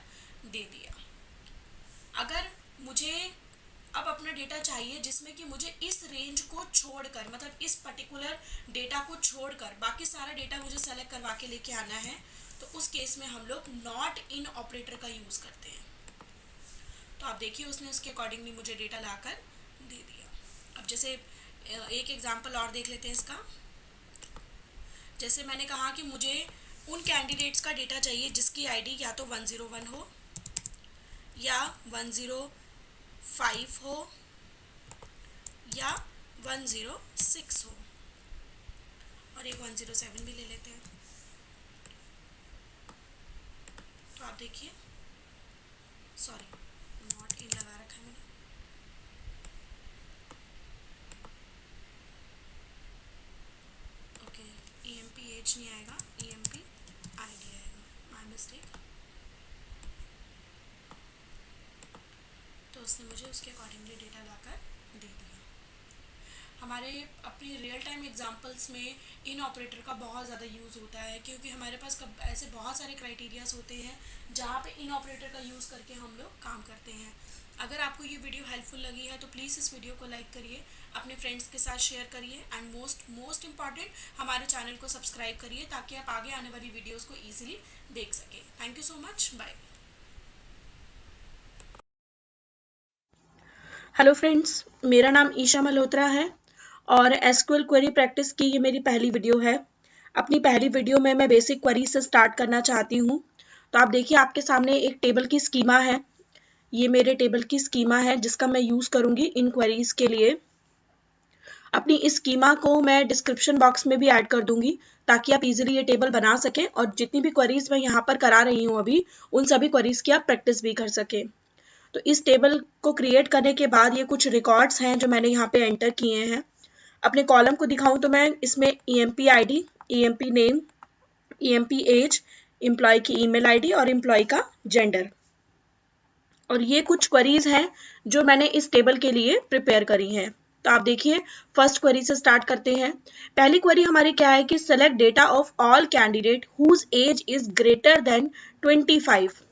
दे दिया। अगर मुझे अब अपना डेटा चाहिए जिसमें कि मुझे इस रेंज को छोड़कर, मतलब इस पर्टिकुलर डेटा को छोड़कर बाकी सारा डेटा मुझे सेलेक्ट करवा के लेके आना है, तो उस केस में हम लोग नॉट इन ऑपरेटर का यूज करते हैं। तो आप देखिए उसने उसके अकॉर्डिंगली मुझे डेटा लाकर दे दिया। अब जैसे एक एग्जांपल और देख लेते हैं इसका। जैसे मैंने कहा कि मुझे उन कैंडिडेट्स का डेटा चाहिए जिसकी आईडी या तो 101 हो या 105 हो या 106 हो, और एक 107 भी ले लेते हैं। तो आप देखिए, सॉरी नॉट इन लगा रखा है मैंने। ओके, EMP एज नहीं आएगा, EMP आईडी आएगा, माय मिस्टेक। तो उसने मुझे उसके अकॉर्डिंगली डेटा लाकर दे दिया। हमारे अपनी रियल टाइम एग्जांपल्स में इन ऑपरेटर का बहुत ज़्यादा यूज़ होता है, क्योंकि हमारे पास ऐसे बहुत सारे क्राइटेरियाज होते हैं जहाँ पे इन ऑपरेटर का यूज़ करके हम लोग काम करते हैं। अगर आपको ये वीडियो हेल्पफुल लगी है तो प्लीज़ इस वीडियो को लाइक करिए, अपने फ्रेंड्स के साथ शेयर करिए, एंड मोस्ट इम्पॉर्टेंट हमारे चैनल को सब्सक्राइब करिए ताकि आप आगे आने वाली वीडियोज़ को ईजिली देख सकें। Thank you so much, bye. Hello friends, मेरा नाम ईशा मल्होत्रा है और एसक्यूएल क्वेरी प्रैक्टिस की ये मेरी पहली वीडियो है। अपनी पहली वीडियो में मैं बेसिक क्वेरी से स्टार्ट करना चाहती हूँ। तो आप देखिए, आपके सामने एक टेबल की स्कीमा है। ये मेरे टेबल की स्कीमा है जिसका मैं यूज़ करूँगी इन क्वेरीज के लिए। अपनी इस स्कीमा को मैं डिस्क्रिप्शन बॉक्स में भी ऐड कर दूंगी ताकि आप इजीली ये टेबल बना सकें और जितनी भी क्वेरीज मैं यहाँ पर करा रही हूँ अभी, उन सभी क्वेरीज की आप प्रैक्टिस भी कर सकें। तो इस टेबल को क्रिएट करने के बाद ये कुछ रिकॉर्ड्स हैं जो मैंने यहाँ पे एंटर किए हैं। अपने कॉलम को दिखाऊं तो मैं इसमें EMP ID, EMP name, EMP age, employee की ईमेल आईडी और एम्प्लॉय का जेंडर, और ये कुछ क्वेरीज हैं जो मैंने इस टेबल के लिए प्रिपेयर करी हैं। तो आप देखिए, फर्स्ट क्वेरी से स्टार्ट करते हैं। पहली क्वेरी हमारी क्या है कि select data of all candidate whose age is greater than 25।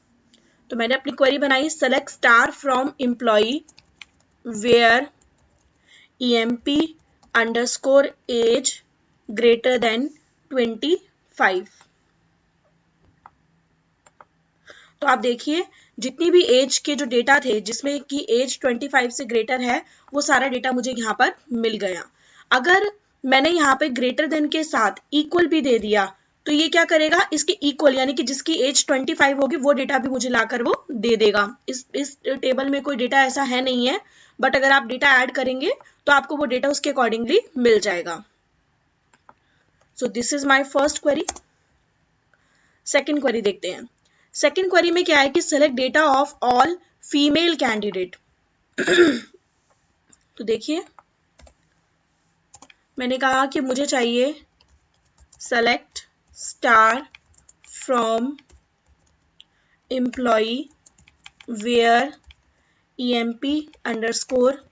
तो मैंने अपनी क्वेरी बनाई, select star from employee where EMP underscore age greater than 25। तो आप देखिए, जितनी भी एज के जो डेटा थे जिसमें कि एज 25 से ग्रेटर है, वो सारा डेटा मुझे यहाँ पर मिल गया। अगर मैंने यहाँ पे ग्रेटर देन के साथ इक्वल भी दे दिया तो ये क्या करेगा, इसके इक्वल यानी कि जिसकी एज 25 होगी वो डेटा भी मुझे लाकर वो दे देगा। इस टेबल में कोई डेटा ऐसा है नहीं है, बट अगर आप डेटा ऐड करेंगे तो आपको वो डेटा उसके अकॉर्डिंगली मिल जाएगा। So this is my first query. Second query देखते हैं। सेकंड क्वेरी में क्या है कि select data of all female candidate. तो देखिए, मैंने कहा कि मुझे चाहिए select star from employee where EMP underscore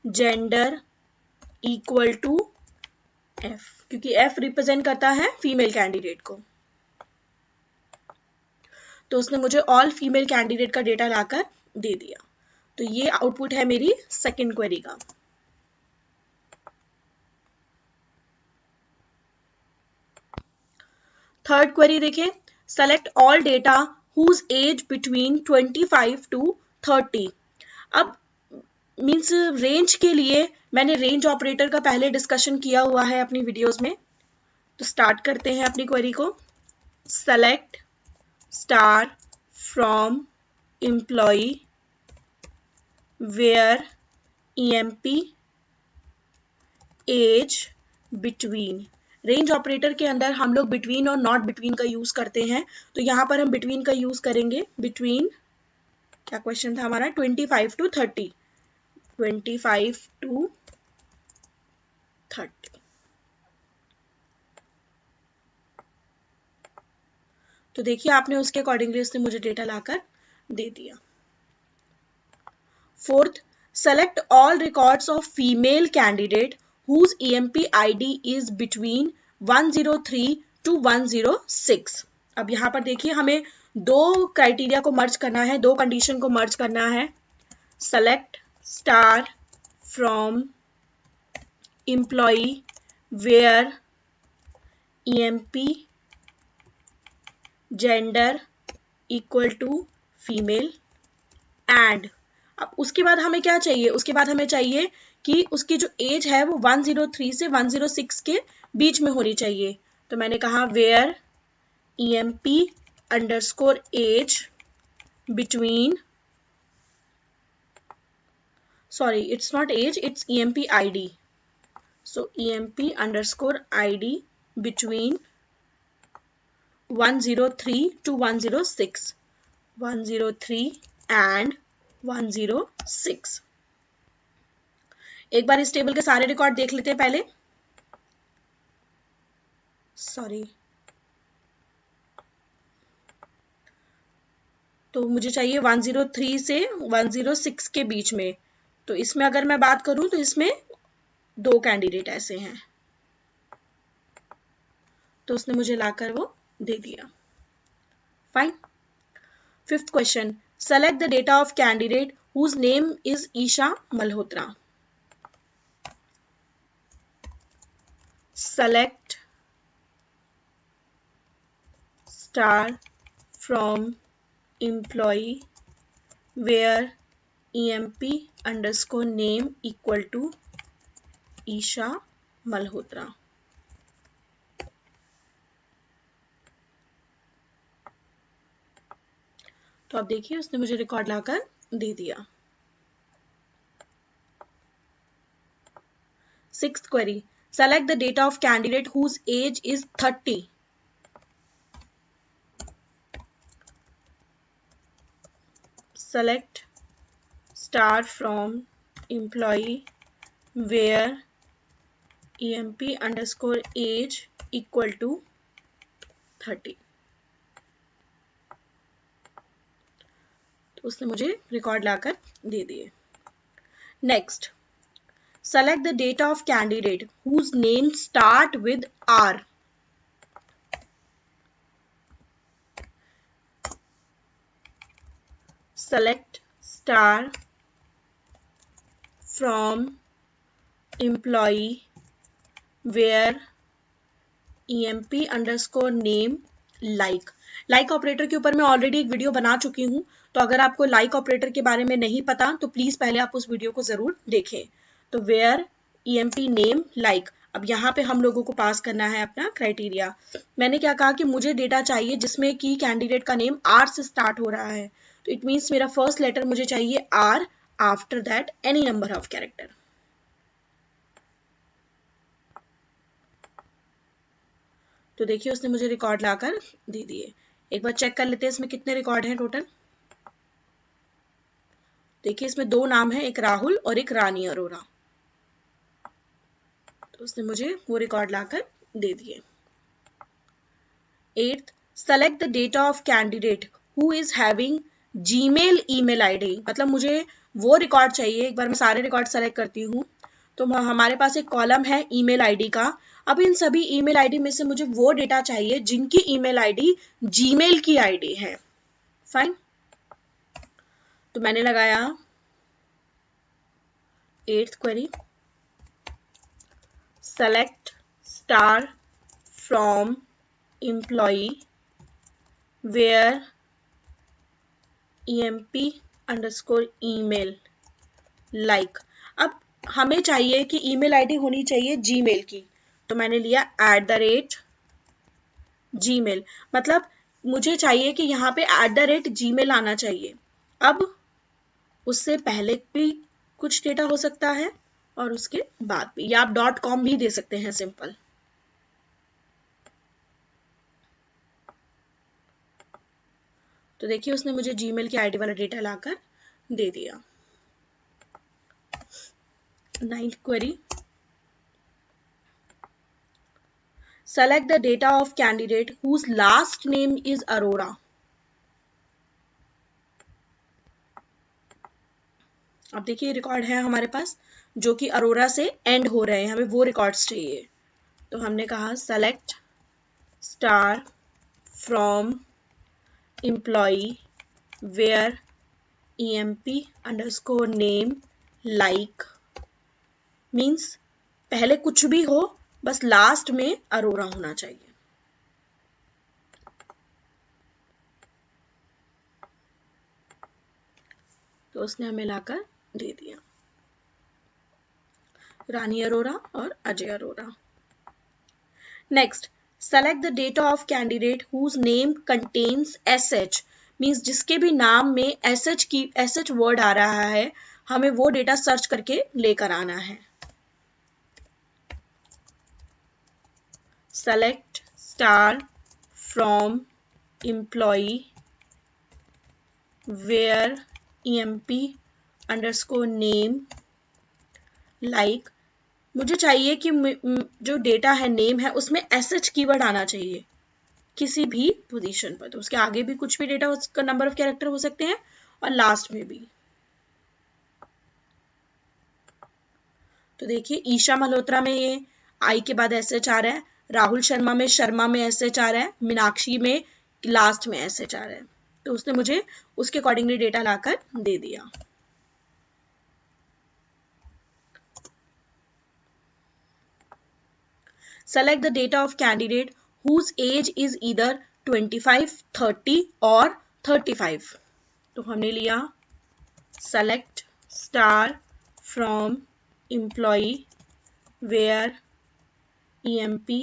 gender equal to F, क्योंकि F रिप्रेजेंट करता है फीमेल कैंडिडेट को। तो उसने मुझे ऑल फीमेल कैंडिडेट का डेटा लाकर दे दिया। तो ये आउटपुट है मेरी सेकंड क्वेरी का। थर्ड क्वेरी देखिए, select all data whose age between 25 to 30। अब मीन्स रेंज के लिए मैंने रेंज ऑपरेटर का पहले डिस्कशन किया हुआ है अपनी वीडियोस में। तो स्टार्ट करते हैं अपनी क्वेरी को। Select star from employee where EMP age between. Range operator के अंदर हम लोग बिटवीन और नॉट बिटवीन का यूज करते हैं, तो यहां पर हम बिटवीन का यूज करेंगे। बिटवीन, क्या क्वेश्चन था हमारा, 25 टू 30, 25 टू 30। तो देखिए, आपने उसके अकॉर्डिंगली उसने मुझे डेटा लाकर दे दिया। Fourth, select all records of female candidate whose EMP ID is between 103 to 106। अब यहाँ पर देखिए, हमें दो क्राइटेरिया को मर्ज करना है, दो कंडीशन को मर्ज करना है। Select star from employee where EMP gender equal to female and. अब उसके बाद हमें क्या चाहिए, उसके बाद हमें चाहिए कि उसकी जो एज है वो 103 से 106 के बीच में होनी चाहिए। तो मैंने कहा where EMP underscore age between, sorry it's not age, it's EMP ID। So EMP underscore ID between 103 to 106, 103 and 106। एक बार इस टेबल के सारे रिकॉर्ड देख लेते हैं पहले। सॉरी, तो मुझे चाहिए 103 से 106 के बीच में। तो इसमें अगर मैं बात करूं तो इसमें 2 कैंडिडेट ऐसे हैं, तो उसने मुझे लाकर वो दे दिया। Fine. 5th question, select the data of candidate whose name is Isha Malhotra. Select star from employee where emp underscore name equal to Isha Malhotra. तो आप देखिए उसने मुझे रिकॉर्ड लाकर दे दिया। 6th query, select the data of candidate whose age is 30। select star from employee where emp underscore age equal to 30। तो उसने मुझे रिकॉर्ड लाकर दे दिए। Next, select the data of candidate whose name start with R। select star from employee where emp underscore name like operator के ऊपर मैं already एक video बना चुकी हूँ, तो अगर आपको like ऑपरेटर के बारे में नहीं पता तो प्लीज पहले आप उस वीडियो को जरूर देखें। तो where emp name like, अब यहाँ पे हम लोगों को पास करना है अपना क्राइटेरिया। मैंने क्या कहा कि मुझे डेटा चाहिए जिसमें कि कैंडिडेट का नेम आर से स्टार्ट हो रहा है, तो इट मीन्स मेरा फर्स्ट लेटर मुझे चाहिए R, after that any number of character. तो देखिए उसने मुझे रिकॉर्ड लाकर दे दिए। एक बार चेक कर लेते हैं इसमें कितने रिकॉर्ड हैं टोटल। देखिए इसमें 2 नाम है, एक राहुल और एक रानी अरोरा। तो उसने मुझे वो रिकॉर्ड लाकर दे दिए। 8th, select the data of candidate who is having Gmail email ID। मतलब मुझे वो रिकॉर्ड चाहिए। एक बार मैं सारे रिकॉर्ड सेलेक्ट करती हूँ, तो हमारे पास एक कॉलम है ईमेल आईडी का। अब इन सभी ईमेल आईडी में से मुझे वो डेटा चाहिए जिनकी ईमेल आईडी जीमेल की आईडी है। फाइन। तो मैंने लगाया 8th query, select star from employee where emp underscore email like। अब हमें चाहिए कि ईमेल आईडी होनी चाहिए जीमेल की, तो मैंने लिया @gmail। मतलब मुझे चाहिए कि यहाँ पे @gmail आना चाहिए। अब उससे पहले भी कुछ डेटा हो सकता है और उसके बाद भी, या आप .com भी दे सकते हैं सिंपल। तो देखिए उसने मुझे जीमेल की आईडी वाला डेटा लाकर दे दिया। 9th query, select the data of candidate whose last name is Arora. अब देखिए रिकॉर्ड है हमारे पास जो कि अरोरा से एंड हो रहे हैं, हमें वो रिकॉर्ड्स चाहिए। तो हमने कहा select star from employee where emp underscore name like means पहले कुछ भी हो, बस लास्ट में अरोरा होना चाहिए। तो उसने हमें लाकर दे दिया रानी अरोरा और Ajay Arora. Next, select the data of candidate whose name contains sh means जिसके भी नाम में sh वर्ड आ रहा है, हमें वो डेटा सर्च करके लेकर आना है। select star from employee where emp underscore name like, मुझे चाहिए कि जो डेटा है नेम है उसमें sh कीवर्ड आना चाहिए। किसी भी पोजीशन पर, तो उसके आगे भी कुछ भी डेटा, उसका नंबर ऑफ कैरेक्टर हो सकते हैं और लास्ट में भी। तो देखिए ईशा मल्होत्रा में ये आई के बाद SH आ रहा है, राहुल शर्मा में SH आ रहा है, मीनाक्षी में लास्ट में SH आ रहा है। तो उसने मुझे उसके अकॉर्डिंगली डेटा लाकर दे दिया। Select the data of candidate whose age is either 25, 30 और 35। तो हमने लिया select star from employee where EMP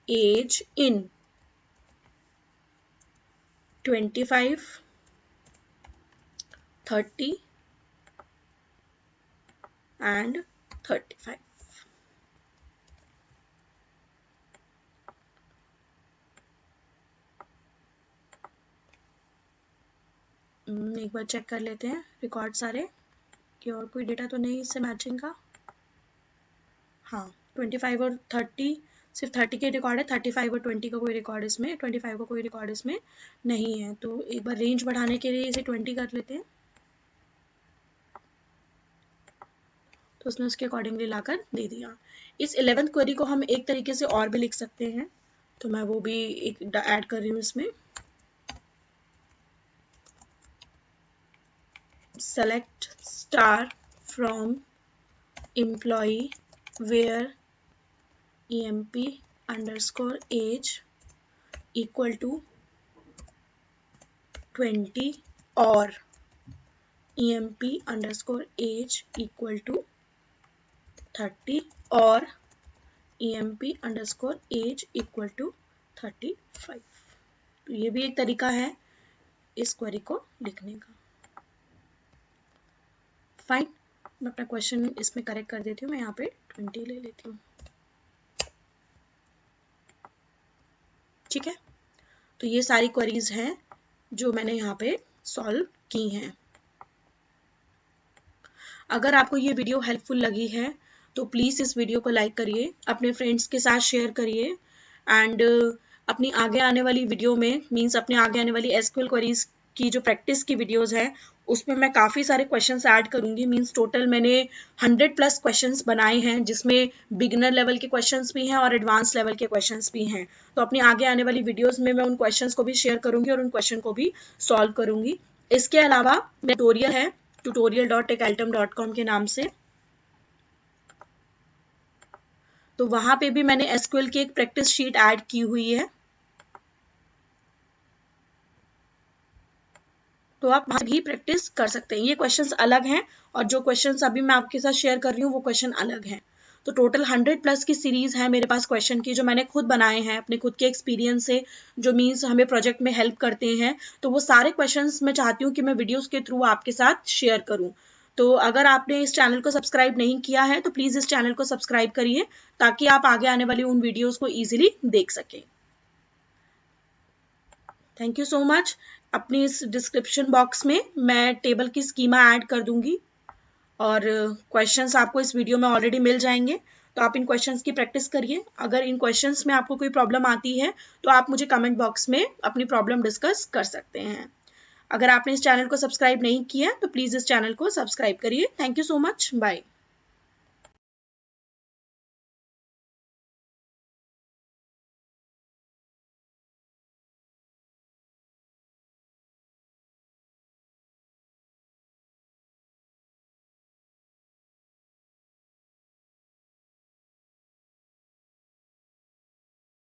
age in 25, 30 and 35। एक बार चेक कर लेते हैं रिकॉर्ड सारे कि और कोई डेटा तो नहीं इससे मैचिंग का। हाँ 25 और 30, सिर्फ 30 के रिकॉर्ड है, 35 और 20 का कोई रिकॉर्ड इसमें, 25 का कोई रिकॉर्ड इसमें नहीं है। तो एक बार रेंज बढ़ाने के लिए इसे 20 कर लेते हैं। तो उसने उसके अकॉर्डिंगली लाकर दे दिया। इस 11th क्वेरी को हम एक तरीके से और भी लिख सकते हैं, तो मैं वो भी एक ऐड कर रही हूँ इसमें। Select star from employee where EMP underscore age equal to 20 और EMP underscore age equal to 30 और EMP underscore age equal to 35। तो ये भी एक तरीका है इस क्वेरी को लिखने का। फाइन, मैं अपना क्वेश्चन इसमें करेक्ट कर देती हूँ। मैं यहाँ पे 20 ले लेती हूँ। ठीक है, तो ये सारी क्वेरीज हैं जो मैंने यहाँ पे सॉल्व की हैं। अगर आपको ये वीडियो हेल्पफुल लगी है तो प्लीज़ इस वीडियो को लाइक करिए, अपने फ्रेंड्स के साथ शेयर करिए एंड अपनी आगे आने वाली वीडियो में मीन्स अपने आगे आने वाली SQL क्वेरीज की जो प्रैक्टिस की वीडियोस है उसमें मैं काफ़ी सारे क्वेश्चंस ऐड करूंगी। मीन्स टोटल मैंने 100+ क्वेश्चंस बनाए हैं जिसमें बिगिनर लेवल के क्वेश्चंस भी हैं और एडवांस लेवल के क्वेश्चंस भी हैं। तो अपनी आगे आने वाली वीडियोस में मैं उन क्वेश्चंस को भी शेयर करूंगी और उन क्वेश्चन को भी सॉल्व करूंगी। इसके अलावा ट्यूटोरियल है tutorial.techaltum.com के नाम से, तो वहां पे भी मैंने SQL की एक प्रैक्टिस शीट ऐड की हुई है, तो आप वहां भी प्रैक्टिस कर सकते हैं। ये क्वेश्चंस अलग हैं और जो क्वेश्चंस अभी मैं आपके साथ शेयर कर रही हूँ वो क्वेश्चन अलग हैं। तो टोटल 100+ की सीरीज है मेरे पास क्वेश्चन की, जो मैंने खुद बनाए हैं अपने खुद के एक्सपीरियंस से, जो मीन्स हमें प्रोजेक्ट में हेल्प करते हैं। तो वो सारे क्वेश्चंस मैं चाहती हूँ कि मैं वीडियोस के थ्रू आपके साथ शेयर करूँ। तो अगर आपने इस चैनल को सब्सक्राइब नहीं किया है तो प्लीज़ इस चैनल को सब्सक्राइब करिए ताकि आप आगे आने वाली उन वीडियोज़ को ईजिली देख सकें। Thank you so much. अपनी इस डिस्क्रिप्शन बॉक्स में मैं टेबल की स्कीमा ऐड कर दूंगी और क्वेश्चंस आपको इस वीडियो में ऑलरेडी मिल जाएंगे, तो आप इन क्वेश्चंस की प्रैक्टिस करिए। अगर इन क्वेश्चंस में आपको कोई प्रॉब्लम आती है तो आप मुझे कमेंट बॉक्स में अपनी प्रॉब्लम डिस्कस कर सकते हैं। अगर आपने इस चैनल को सब्सक्राइब नहीं किया तो प्लीज़ इस चैनल को सब्सक्राइब करिए। Thank you so much, bye.